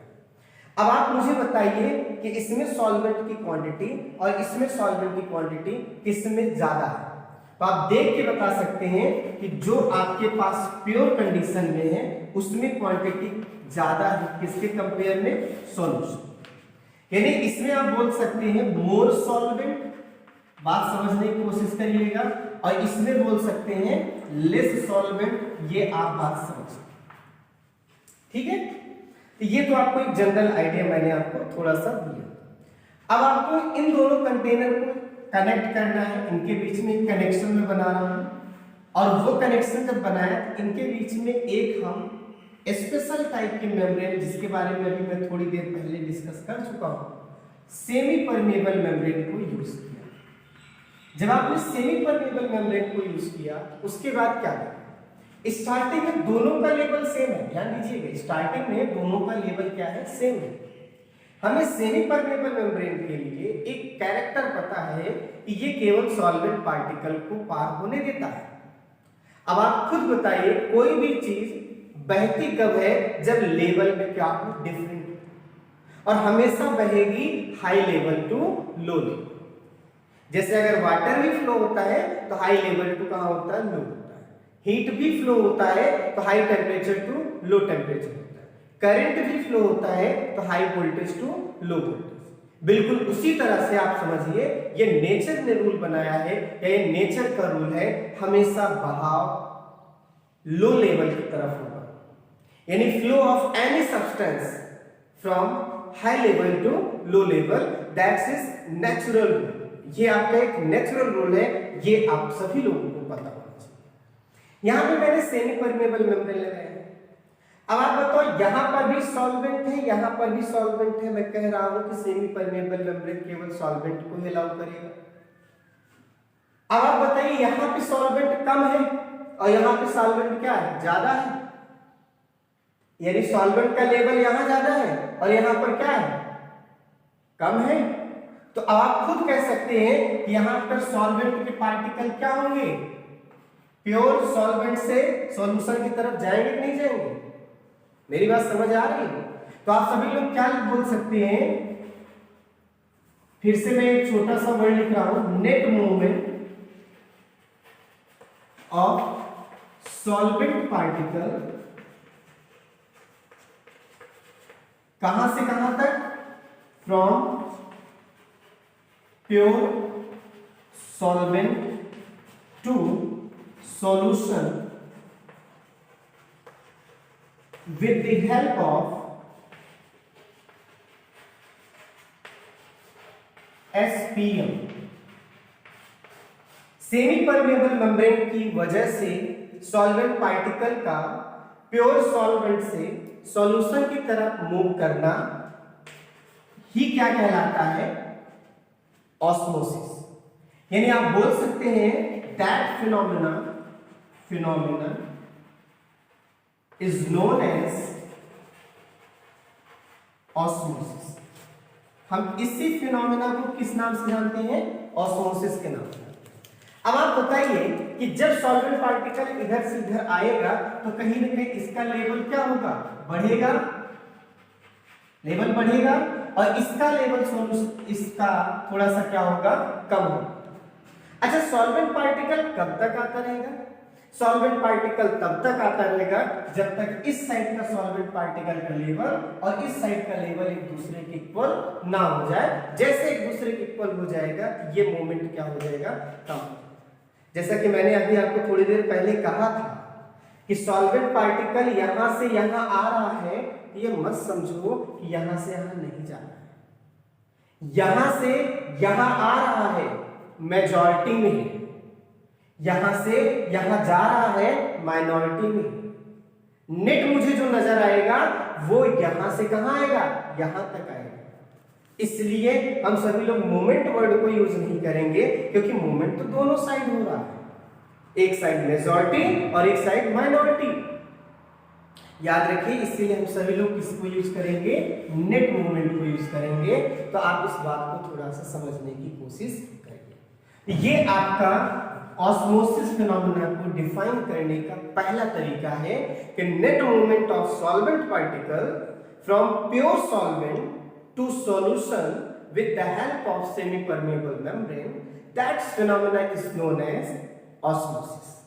अब आप मुझे बताइए कि इसमें सॉल्वेंट की क्वांटिटी और इसमें सॉल्वेंट की क्वांटिटी किसमें ज्यादा है। तो आप देख के बता सकते हैं कि जो आपके पास प्योर कंडीशन में है उसमें क्वांटिटी ज्यादा है, किसके कंपेयर में, सॉल्यूशन। यानी इसमें आप बोल सकते हैं मोर सॉल्वेंट, बात समझने की कोशिश करिएगा, और इसमें बोल सकते हैं लेस सॉल्वेंट, ये आप बात समझ। ठीक है, तो ये तो आपको एक जनरल आइडिया मैंने आपको थोड़ा सा दिया। अब आपको इन दोनों कंटेनर को कनेक्ट करना है, इनके बीच में एक कनेक्शन में बना रहा हूं, और वो कनेक्शन जब बनाया तो इनके बीच में एक हम स्पेशल टाइप की मेम्ब्रेन, जिसके बारे में अभी मैं थोड़ी देर पहले डिस्कस कर चुका हूं, सेमी परमेबल मेम्ब्रेन को यूज किया। जब आपने सेमी परमेबल मेम्ब्रेन को यूज किया उसके बाद क्या किया, स्टार्टिंग में दोनों का लेवल सेम है, ध्यान दीजिएगा, स्टार्टिंग में दोनों का लेवल क्या है, सेम है। हमें सेमी परमेबल मेम्ब्रेन के लिए एक कैरेक्टर पता है कि ये केवल सॉल्वेंट पार्टिकल को पार होने देता है। अब आप खुद बताइए, कोई भी चीज बहती कब है, जब लेवल में क्या हो, डिफरेंट, और हमेशा बहेगी high level to low level. जैसे अगर वाटर भी फ्लो होता है तो हाई लेवल टू कहां होता है, लो होता है। हीट भी फ्लो होता है तो high temperature to low temperature होता है। करंट भी फ्लो होता है तो high voltage to low voltage. बिल्कुल उसी तरह से आप समझिए, ये नेचर ने रूल बनाया है, या ये नेचर का रूल है, हमेशा बहाव लो लेवल की तरफ होगा, यानी flow of any substance from high level to low level, that's is natural rule. ये आपका एक नेचुरल रूल है, ये आप सभी लोगों को पता होना चाहिए। यहां पे मैंने सेमी परमेबल मेम्ब्रेन लगाया है। अब आप बताओ, यहां पर भी सॉल्वेंट है, यहां पर भी सॉल्वेंट है। मैं कह रहा हूं कि सेमी परमेबल मेम्ब्रेन केवल सॉल्वेंट को ही अलाउ करेगा। अब आप बताइए, यहां पे सॉल्वेंट कम है और यहां पे सॉल्वेंट क्या है, ज्यादा है, यानी सॉल्वेंट का लेवल यहां ज्यादा है और यहां पर क्या है, कम है। तो आप खुद कह सकते हैं कि यहां पर सॉल्वेंट के पार्टिकल क्या होंगे, प्योर सॉल्वेंट से सॉल्यूशन की तरफ जाएंगे कि नहीं जाएंगे। मेरी बात समझ आ रही है? तो आप सभी लोग क्या बोल सकते हैं, फिर से मैं एक छोटा सा वर्ड लिख रहा हूं, net movement of solvent particle कहां से कहां तक, from pure solvent to solution with the help of SPM। Semi permeable membrane की वजह से सॉल्वेंट पार्टिकल का प्योर सॉल्वेंट से सॉल्यूशन की तरफ मूव करना ही क्या कहलाता है, ऑस्मोसिस। यानी आप बोल सकते हैं that phenomena is known as osmosis। हम इसी फिनोमेना को किस नाम से जानते हैं, ऑस्मोसिस के नाम से। अब आप बताइए कि जब सॉल्वेंट पार्टिकल इधर से इधर आएगा तो कहीं ना कहीं इसका लेवल क्या होगा, बढ़ेगा, लेवल बढ़ेगा, और इसका लेवल सॉल्यूशन इसका थोड़ा सा क्या होगा, कम होगा। अच्छा, सॉल्वेंट पार्टिकल कब तक आता रहेगा, सॉल्वेंट पार्टिकल तब तक आता रहेगा जब तक इस साइड का सॉल्वेंट पार्टिकल का लेवल और इस साइड का लेवल एक दूसरे के इक्वल ना हो जाए। जैसे एक दूसरे के इक्वल हो जाएगा ये मोमेंट क्या हो जाएगा, कम। जैसा कि मैंने अभी आपको थोड़ी देर पहले कहा था कि सॉल्वेंट पार्टिकल यहां से यहां आ रहा है, ये मत समझो कि यहां से यहां नहीं जा रहा है, यहां से यहां आ रहा है, मेजॉरिटी में है, यहां से यहां जा रहा है माइनॉरिटी में। नेट मुझे जो नजर आएगा वो यहां से कहां आएगा, यहां तक आएगा। इसलिए हम सभी लोग मोमेंट वर्ड को यूज नहीं करेंगे, क्योंकि मोमेंट तो दोनों साइड हो रहा है, एक साइड मेजॉरिटी और एक साइड माइनॉरिटी। याद रखिए, इसलिए हम सभी लोग किसको यूज करेंगे, नेट मोमेंट को यूज करेंगे। तो आप इस बात को थोड़ा सा समझने की कोशिश करिए। ये आपका ऑस्मोसिस फिनोमेना को डिफाइन करने का पहला तरीका है कि net movement of solvent particle from pure solvent to solution with the help of semi permeable membrane, that phenomena is known as osmosis.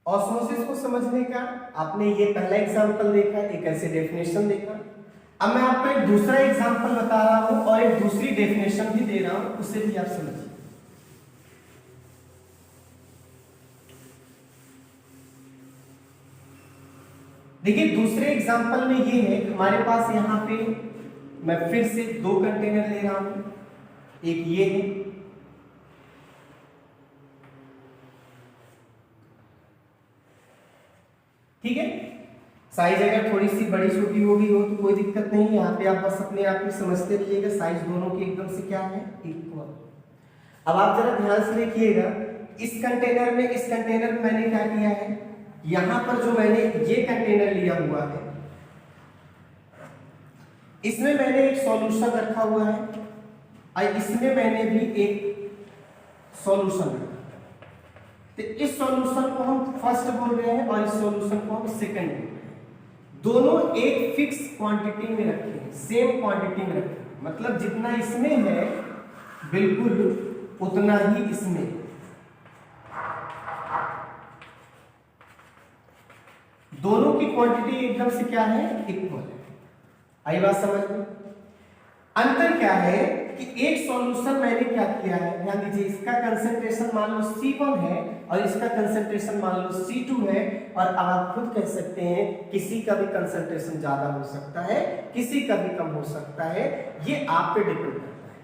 Osmosis को समझने का आपने ये पहला एग्जांपल देखा, एक ऐसे डेफिनेशन देखा। अब मैं आपको एक दूसरा एग्जांपल बता रहा हूं और एक दूसरी डेफिनेशन भी दे रहा हूं, उसे भी आप समझिए। देखिए, दूसरे एग्जांपल में ये है, हमारे पास यहां पे मैं फिर से दो कंटेनर ले रहा हूं, एक ये है, ठीक है। साइज अगर थोड़ी सी बड़ी छोटी हो गई हो तो कोई दिक्कत नहीं, यहाँ पे आप बस अपने आप में समझते रहिएगा, साइज दोनों की एकदम से क्या है, इक्वल। अब आप जरा ध्यान से देखिएगा, इस कंटेनर में, इस कंटेनर में मैंने क्या किया है, यहां पर जो मैंने ये कंटेनर लिया हुआ है, इसमें मैंने एक सॉल्यूशन रखा हुआ है और इसमें मैंने भी एक सॉल्यूशन रखा। तो इस सॉल्यूशन को हम फर्स्ट बोल रहे हैं और इस सॉल्यूशन को हम सेकंड बोल रहे हैं। दोनों एक फिक्स क्वांटिटी में रखे हैं, सेम क्वांटिटी में रखे हैं, मतलब जितना इसमें है बिल्कुल उतना ही इसमें। दोनों की क्वांटिटी एकदम से क्या है, इक्वल है। आई बात समझ में? अंतर क्या है कि एक सॉल्यूशन मैंने क्या किया है, ध्यान दीजिए, इसका कंसंट्रेशन मान लो C1 है और इसका कंसंट्रेशन मान लो C2 है, और अब आप खुद कह सकते हैं किसी का भी कंसंट्रेशन ज्यादा हो सकता है, किसी का भी कम हो सकता है, ये आप पे डिपेंड करता है।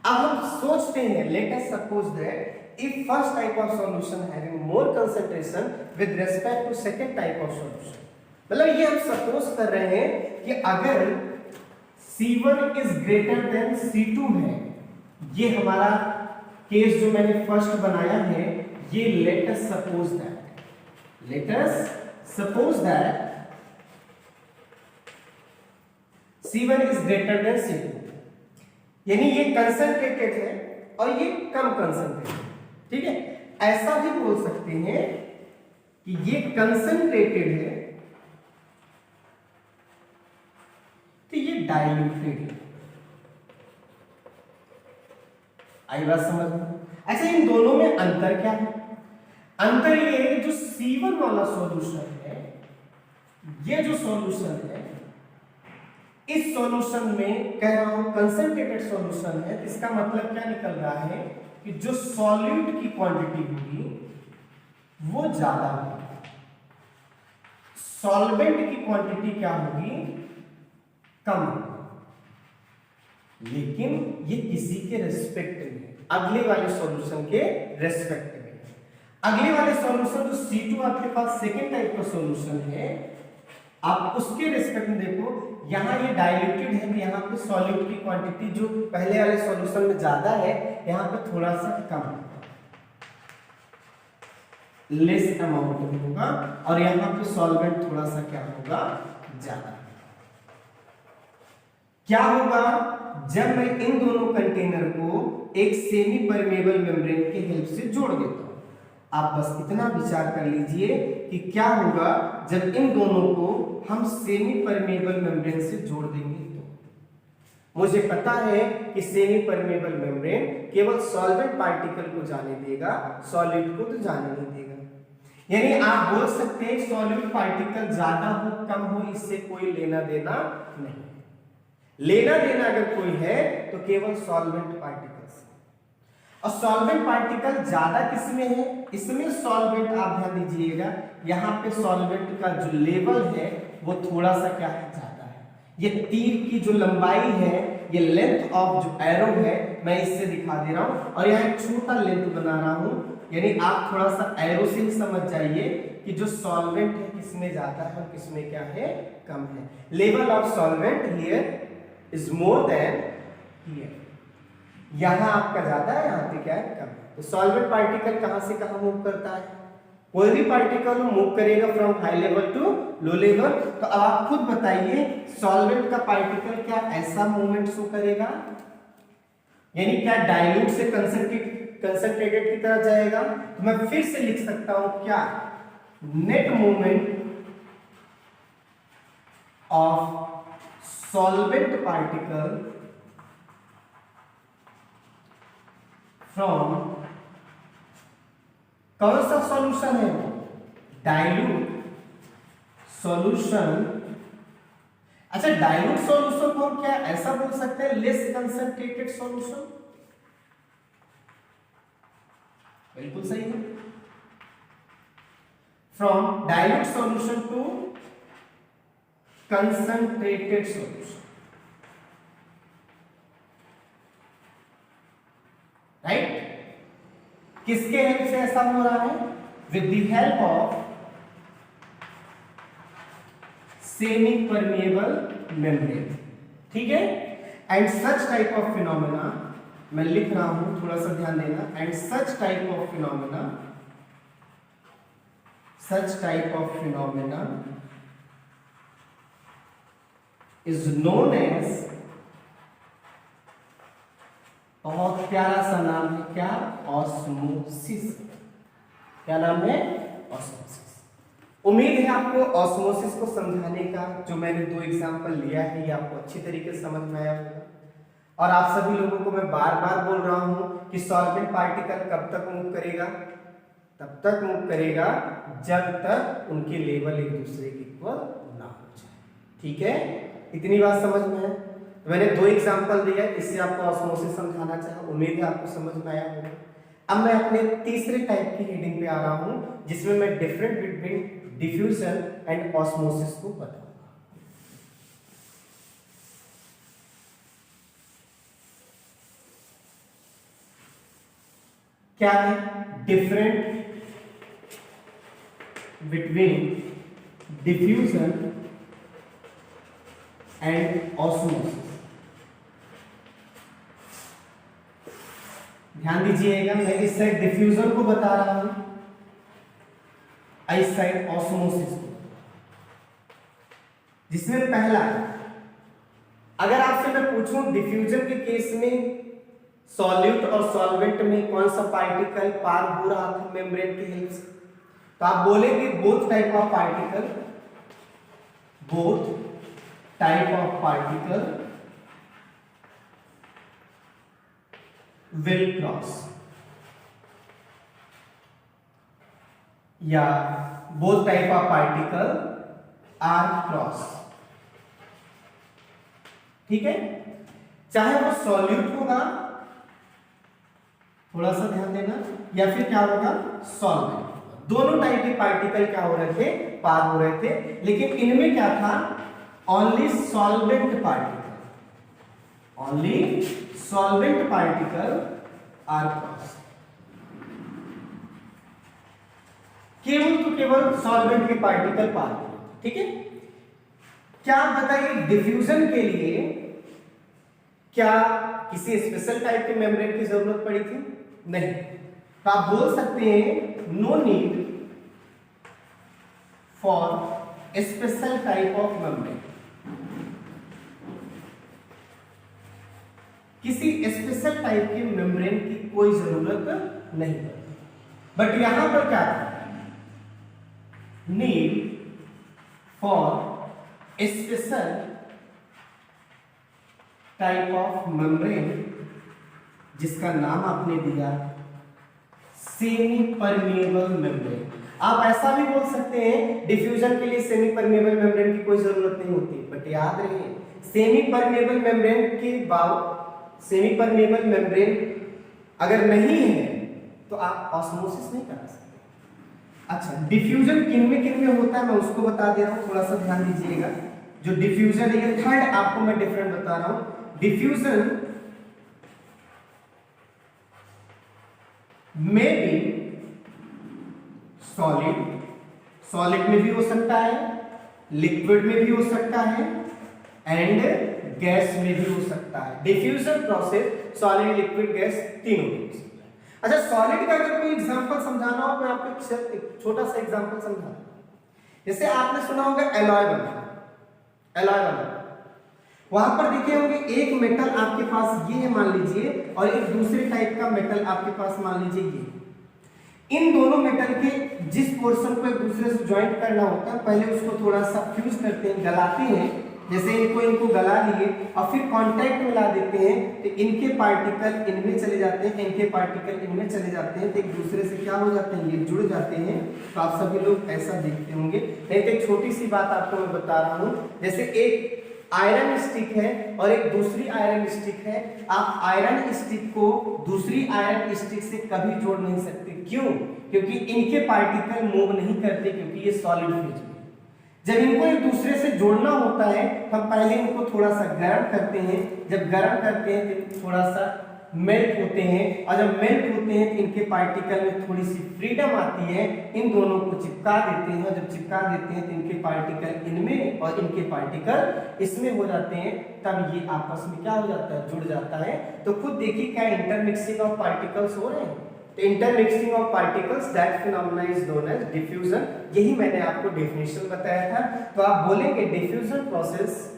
अब हम सोचते हैं, let us suppose that if first type of solution having more concentration with respect to second type of solution, मतलब ये हम सपोज कर रहे हैं कि अगर C1 is greater than C2 है, ये हमारा केस जो मैंने फर्स्ट बनाया है, ये let us suppose that C1 is greater than C2, यानी ये कंसंट्रेटेड है और ये कम कंसंट्रेटेड, ठीक है। ऐसा भी बोल सकते हैं कि ये कंसंट्रेटेड है तो ये डाइल्यूटेड है। आई बात समझ में? अच्छा, इन दोनों में अंतर क्या है? अंतर ये है कि जो C1 वाला सॉल्यूशन है, ये जो सॉल्यूशन है, इस सॉल्यूशन में कह रहा हूं कंसंट्रेटेड सॉल्यूशन है, इसका मतलब क्या निकल रहा है कि जो सॉल्यूट की क्वांटिटी होगी वो ज्यादा होगी, सॉल्वेंट की क्वांटिटी क्या होगी, कम होगी। लेकिन ये किसी के रेस्पेक्ट में, अगले वाले सॉल्यूशन के रेस्पेक्ट में। अगले वाले सॉल्यूशन जो C2 आपके पास सेकेंड टाइप का सॉल्यूशन है, आप उसके रेस्पेक्ट में देखो, यहाँ ये डाइल्यूटेड है, तो यहाँ पे सॉल्यूट की क्वांटिटी जो पहले वाले सॉल्यूशन में ज्यादा है, यहाँ पे थोड़ा सा कम लेस अमाउंट में होगा, और यहाँ पे सॉल्वेंट थोड़ा सा क्या होगा, ज्यादा। क्या होगा जब मैं इन दोनों कंटेनर को एक सेमी परमेबल मेम्ब्रेन के हेल्प से जोड़ देता हूं? आप बस इतना विचार कर लीजिए कि क्या होगा जब इन दोनों को हम सेमी परमेबल मेम्ब्रेन से जोड़ देंगे। तो मुझे पता है कि सेमी परमेबल मेम्ब्रेन केवल सॉल्वेंट पार्टिकल को जाने देगा, सॉलिड को तो जाने नहीं देगा। यानी आप बोल सकते हैं सॉलिड पार्टिकल ज्यादा हो कम हो, इससे कोई लेना देना नहीं। लेना देना अगर कोई है तो केवल सॉल्वेंट पार्टिकल से। और सॉल्वेंट पार्टिकल ज्यादा किसमें है? इसमें सॉल्वेंट, आप ध्यान दीजिएगा, यहाँ पे सॉल्वेंट का जो लेवल है वो थोड़ा सा क्या है, ज्यादा है। ये तीर की जो लंबाई है, ये लेंथ ऑफ जो एरो है मैं इससे दिखा दे रहा हूं और यहाँ एक छोटा लेंथ बना रहा हूं, यानी आप थोड़ा सा एरो से समझ जाइए कि जो सॉल्वेंट है किसमें ज्यादा है और किसमें क्या है, कम है। Level of solvent here is more than here, यहां आपका ज्यादा है, यहां पे क्या है, कम है। तो सॉल्वेंट पार्टिकल कहां से कहां मूव करता है, कोई भी पार्टिकल मूव करेगा from high level to low level. तो अब आप खुद बताइए सॉल्वेंट का पार्टिकल क्या ऐसा मूवमेंट शो करेगा, यानी क्या डाइल्यूट से कंसंट्रेटेड की तरफ जाएगा। तो मैं फिर से लिख सकता हूं क्या, net movement of solvent particle from, कौन सा सॉल्यूशन है, डाइल्यूट सॉल्यूशन। अच्छा, डाइल्यूट सॉल्यूशन को क्या ऐसा बोल सकते हैं, लेस कंसंट्रेटेड सॉल्यूशन, बिल्कुल सही है। From dilute solution to concentrated solution, right. किसके हेल्प से ऐसा हो रहा है, with the help of semi permeable membrane, ठीक है। And such type of phenomena, मैं लिख रहा हूं थोड़ा सा ध्यान देना, and such type of phenomena, such type of phenomena is known as, बहुत प्यारा सा नाम है क्या, ऑस्मोसिस। क्या नाम है, ऑस्मोसिस। उम्मीद है आपको ऑस्मोसिस को समझाने का जो मैंने 2 एग्जांपल लिया है ये आपको अच्छी तरीके से समझ में आया होगा। और आप सभी लोगों को मैं बार बार बोल रहा हूं कि सॉल्वेंट पार्टिकल कब तक मूव करेगा, तब तक मूव करेगा जब तक उनके लेवल एक दूसरे के इक्वल ना हो जाए, ठीक है। इतनी बात समझ में है। तो मैंने 2 एग्जांपल दिया, इससे आपको ऑस्मोसिस समझाना चाहा, उम्मीद है आपको समझ में आया होगा। अब मैं अपने तीसरे टाइप की रीडिंग पे आ रहा हूं जिसमें मैं different between diffusion and osmosis को बताऊंगा। क्या है different between diffusion and osmosis. ध्यान दीजिएगा, मैं इस साइड डिफ्यूजन को बता रहा हूं, इस साइड ऑस्मोसिस को। जिसमें पहला, अगर आपसे मैं पूछूं डिफ्यूजन के केस में सॉल्यूट और सॉल्वेंट में कौन सा पार्टिकल पार हो रहा था मेम्ब्रेन की हेल्प से, तो आप बोलेंगे both type of particle, both type of particle will cross, या both type of particle are cross, ठीक है। चाहे वो सॉल्यूट होगा, थोड़ा सा ध्यान देना, या फिर क्या होगा सॉल्वेंट, दोनों टाइप के पार्टिकल क्या हो रहे थे, पार हो रहे थे। लेकिन इनमें क्या था, only solvent particle, only solvent particle are cross, केवल तो केवल सॉल्वेंट के पार्टिकल पार, ठीक है। क्या आप बताइए डिफ्यूजन के लिए क्या किसी स्पेशल टाइप के मेम्ब्रेन की जरूरत पड़ी थी, नहीं। तो आप बोल सकते हैं no need for special type of membrane, किसी स्पेशल टाइप के मेम्ब्रेन की कोई जरूरत नहीं पड़ती। बट यहां पर क्या था, need for special type of membrane, जिसका नाम आपने दिया सेमी परमिएबल मेम्ब्रेन। आप ऐसा भी बोल सकते हैं डिफ्यूजन के लिए सेमी परमिएबल मेम्ब्रेन की कोई जरूरत नहीं होती, बट याद रहे सेमी परमिएबल मेम्ब्रेन के सेमी परमिएबल मेम्ब्रेन अगर नहीं है तो आप ऑस्मोसिस नहीं करा सकते। अच्छा, डिफ्यूजन किन में होता है मैं उसको बता दे रहा हूं, थोड़ा सा ध्यान दीजिएगा। जो डिफ्यूजन है, थर्ड आपको मैं डिफरेंट बता रहा हूं। Diffusion may be solid, solid में भी हो सकता है, लिक्विड में भी हो सकता है एंड गैस में भी हो सकता है। Diffusion process solid, liquid, gas तीनों में हो सकता है। अच्छा, सॉलिड का अगर कोई एग्जांपल समझाना हो, मैं आपको एक छोटा सा एग्जांपल समझाता हूं। जैसे आपने सुना होगा एलॉय बना, एलॉय बना, वहां पर देखे होंगे एक मेटल आपके पास ये है मान लीजिए, और एक दूसरे टाइप का मेटल आपके पास मान लीजिए ये। इन दोनों मेटल के जिस पोर्शन को एक दूसरे से ज्वाइंट करना होता है, पहले उसको थोड़ा सा फ्यूज करते हैं, गलाते हैं, जैसे इनको गला लिए और फिर कांटेक्ट में ला देते हैं, तो इनके पार्टिकल इनमें चले जाते हैं, इनके पार्टिकल इनमें चले जाते हैं, तो एक दूसरे से क्या हो जाते हैं, ये जुड़ जाते हैं। तो आप सभी लोग ऐसा देखते होंगे। एक छोटी सी बात आपको मैं बता रहा हूं, जैसे एक आयरन स्टिक है और एक दूसरी आयरन स्टिक है, आप आयरन स्टिक को दूसरी आयरन स्टिक से कभी जोड़ नहीं सकते। क्यों? क्योंकि इनके पार्टिकल मूव नहीं करते, क्योंकि ये सॉलिड फेज में। जब इनको एक दूसरे से जोड़ना होता है, हम पहले इनको थोड़ा सा गर्म करते हैं, जब गर्म करते हैं तो थोड़ा सा मेल्ट होते हैं, और जब मेल्ट होते हैं तो इनके पार्टिकल में थोड़ी सी फ्रीडम आती है, इन दोनों को चिपका देते हैं, और जब चिपका देते हैं तो इनके पार्टिकल इनमें और इनके पार्टिकल इसमें हो जाते हैं, तब ये आपस में क्या हो जाता है, जुड़ जाता है। तो खुद देखिए क्या इंटरमिक्सिंग ऑफ पार्टिकल्स हो रहे हैं। तो intermixing of particles, that phenomena is known as diffusion. यही मैंने आपको डेफिनेशन बताया था। तो आप बोलेंगे diffusion process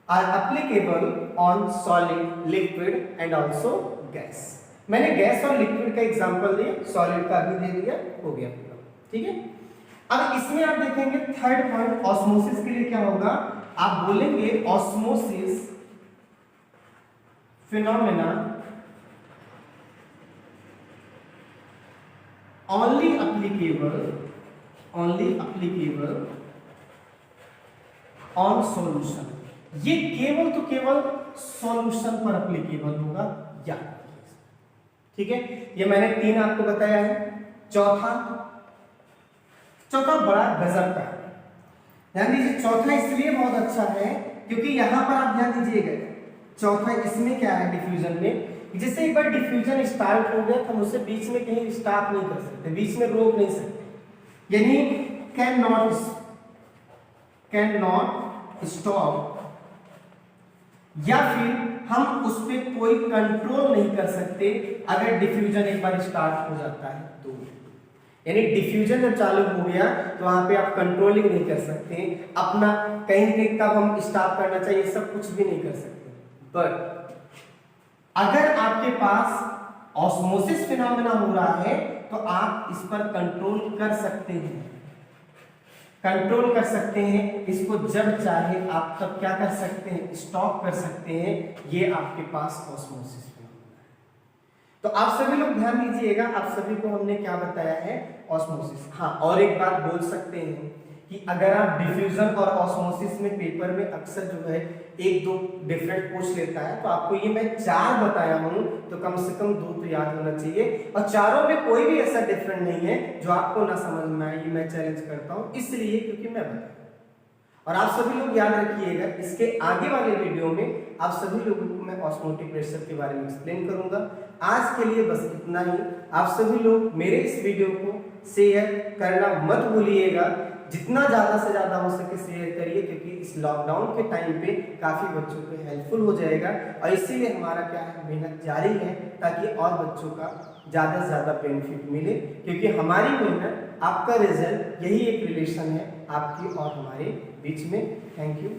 are applicable on solid, liquid and also gas। मैंने गैस और लिक्विड का एग्जांपल दिया, सॉलिड का भी दे दिया, हो गया पूरा। ठीक है, अब इसमें आप देखेंगे थर्ड पॉइंट, ऑस्मोसिस के लिए क्या होगा, आप बोलेंगे osmosis phenomena only applicable on solution। ये केवल तो केवल सॉल्यूशन पर एप्लीकेबल होगा, या ठीक है। ये मैंने तीन आपको बताया है। चौथा बड़ा गजब का है, ध्यान दीजिए। चौथा इसलिए बहुत अच्छा है क्योंकि यहां पर आप ध्यान दीजिएगा, चौथा इसमें क्या है डिफ्यूजन में, जैसे एक बार डिफ्यूजन स्टार्ट हो गया तो हम उसे बीच में कहीं स्टॉप नहीं कर सकते, बीच में रोक नहीं सकते, यानी कैन नॉट स्टॉप, या फिर हम उस पर कोई कंट्रोल नहीं कर सकते अगर डिफ्यूजन एक बार स्टार्ट हो जाता है तो। यानी डिफ्यूजन जब चालू हो गया तो वहां पे आप कंट्रोलिंग नहीं कर सकते, अपना कहीं कब हम स्टॉप करना चाहिए सब कुछ भी नहीं कर सकते। बट अगर आपके पास ऑस्मोसिस फिनोमेना हो रहा है तो आप इस पर कंट्रोल कर सकते हैं, कंट्रोल कर सकते हैं इसको, जब चाहे आप तब क्या कर सकते हैं, स्टॉप कर सकते हैं। ये आपके पास ऑस्मोसिस फिनोमेना है। तो आप सभी लोग ध्यान दीजिएगा, आप सभी को हमने क्या बताया है, ऑस्मोसिस। हाँ, और एक बात बोल सकते हैं कि अगर आप डिफ्यूजन और ऑस्मोसिस में पेपर में अक्सर जो है एक दो डिफरेंट पूछ लेता है, तो आपको ये मैं चार बताया हूं तो कम से कम दो तो याद होना चाहिए, और चारों में कोई भी ऐसा डिफरेंट नहीं है जो आपको ना समझ में आए। ये मैं चैलेंज करता हूं इसलिए क्योंकि मैं बताया। और आप सभी लोग याद रखिएगा, इसके आगे वाले वीडियो में आप सभी लोगों को मैं ऑस्मोटिक प्रेशर के बारे में एक्सप्लेन करूंगा। आज के लिए बस इतना ही। आप सभी लोग मेरे इस वीडियो को शेयर करना मत भूलिएगा, जितना ज़्यादा से ज़्यादा हो सके शेयर करिए, क्योंकि इस लॉकडाउन के टाइम पे काफ़ी बच्चों को हेल्पफुल हो जाएगा। और इसीलिए हमारा क्या है, मेहनत जारी है ताकि और बच्चों का ज़्यादा से ज़्यादा बेनिफिट मिले, क्योंकि हमारी मेहनत आपका रिजल्ट यही एक रिलेशन है आपकी और हमारे बीच में। Thank you.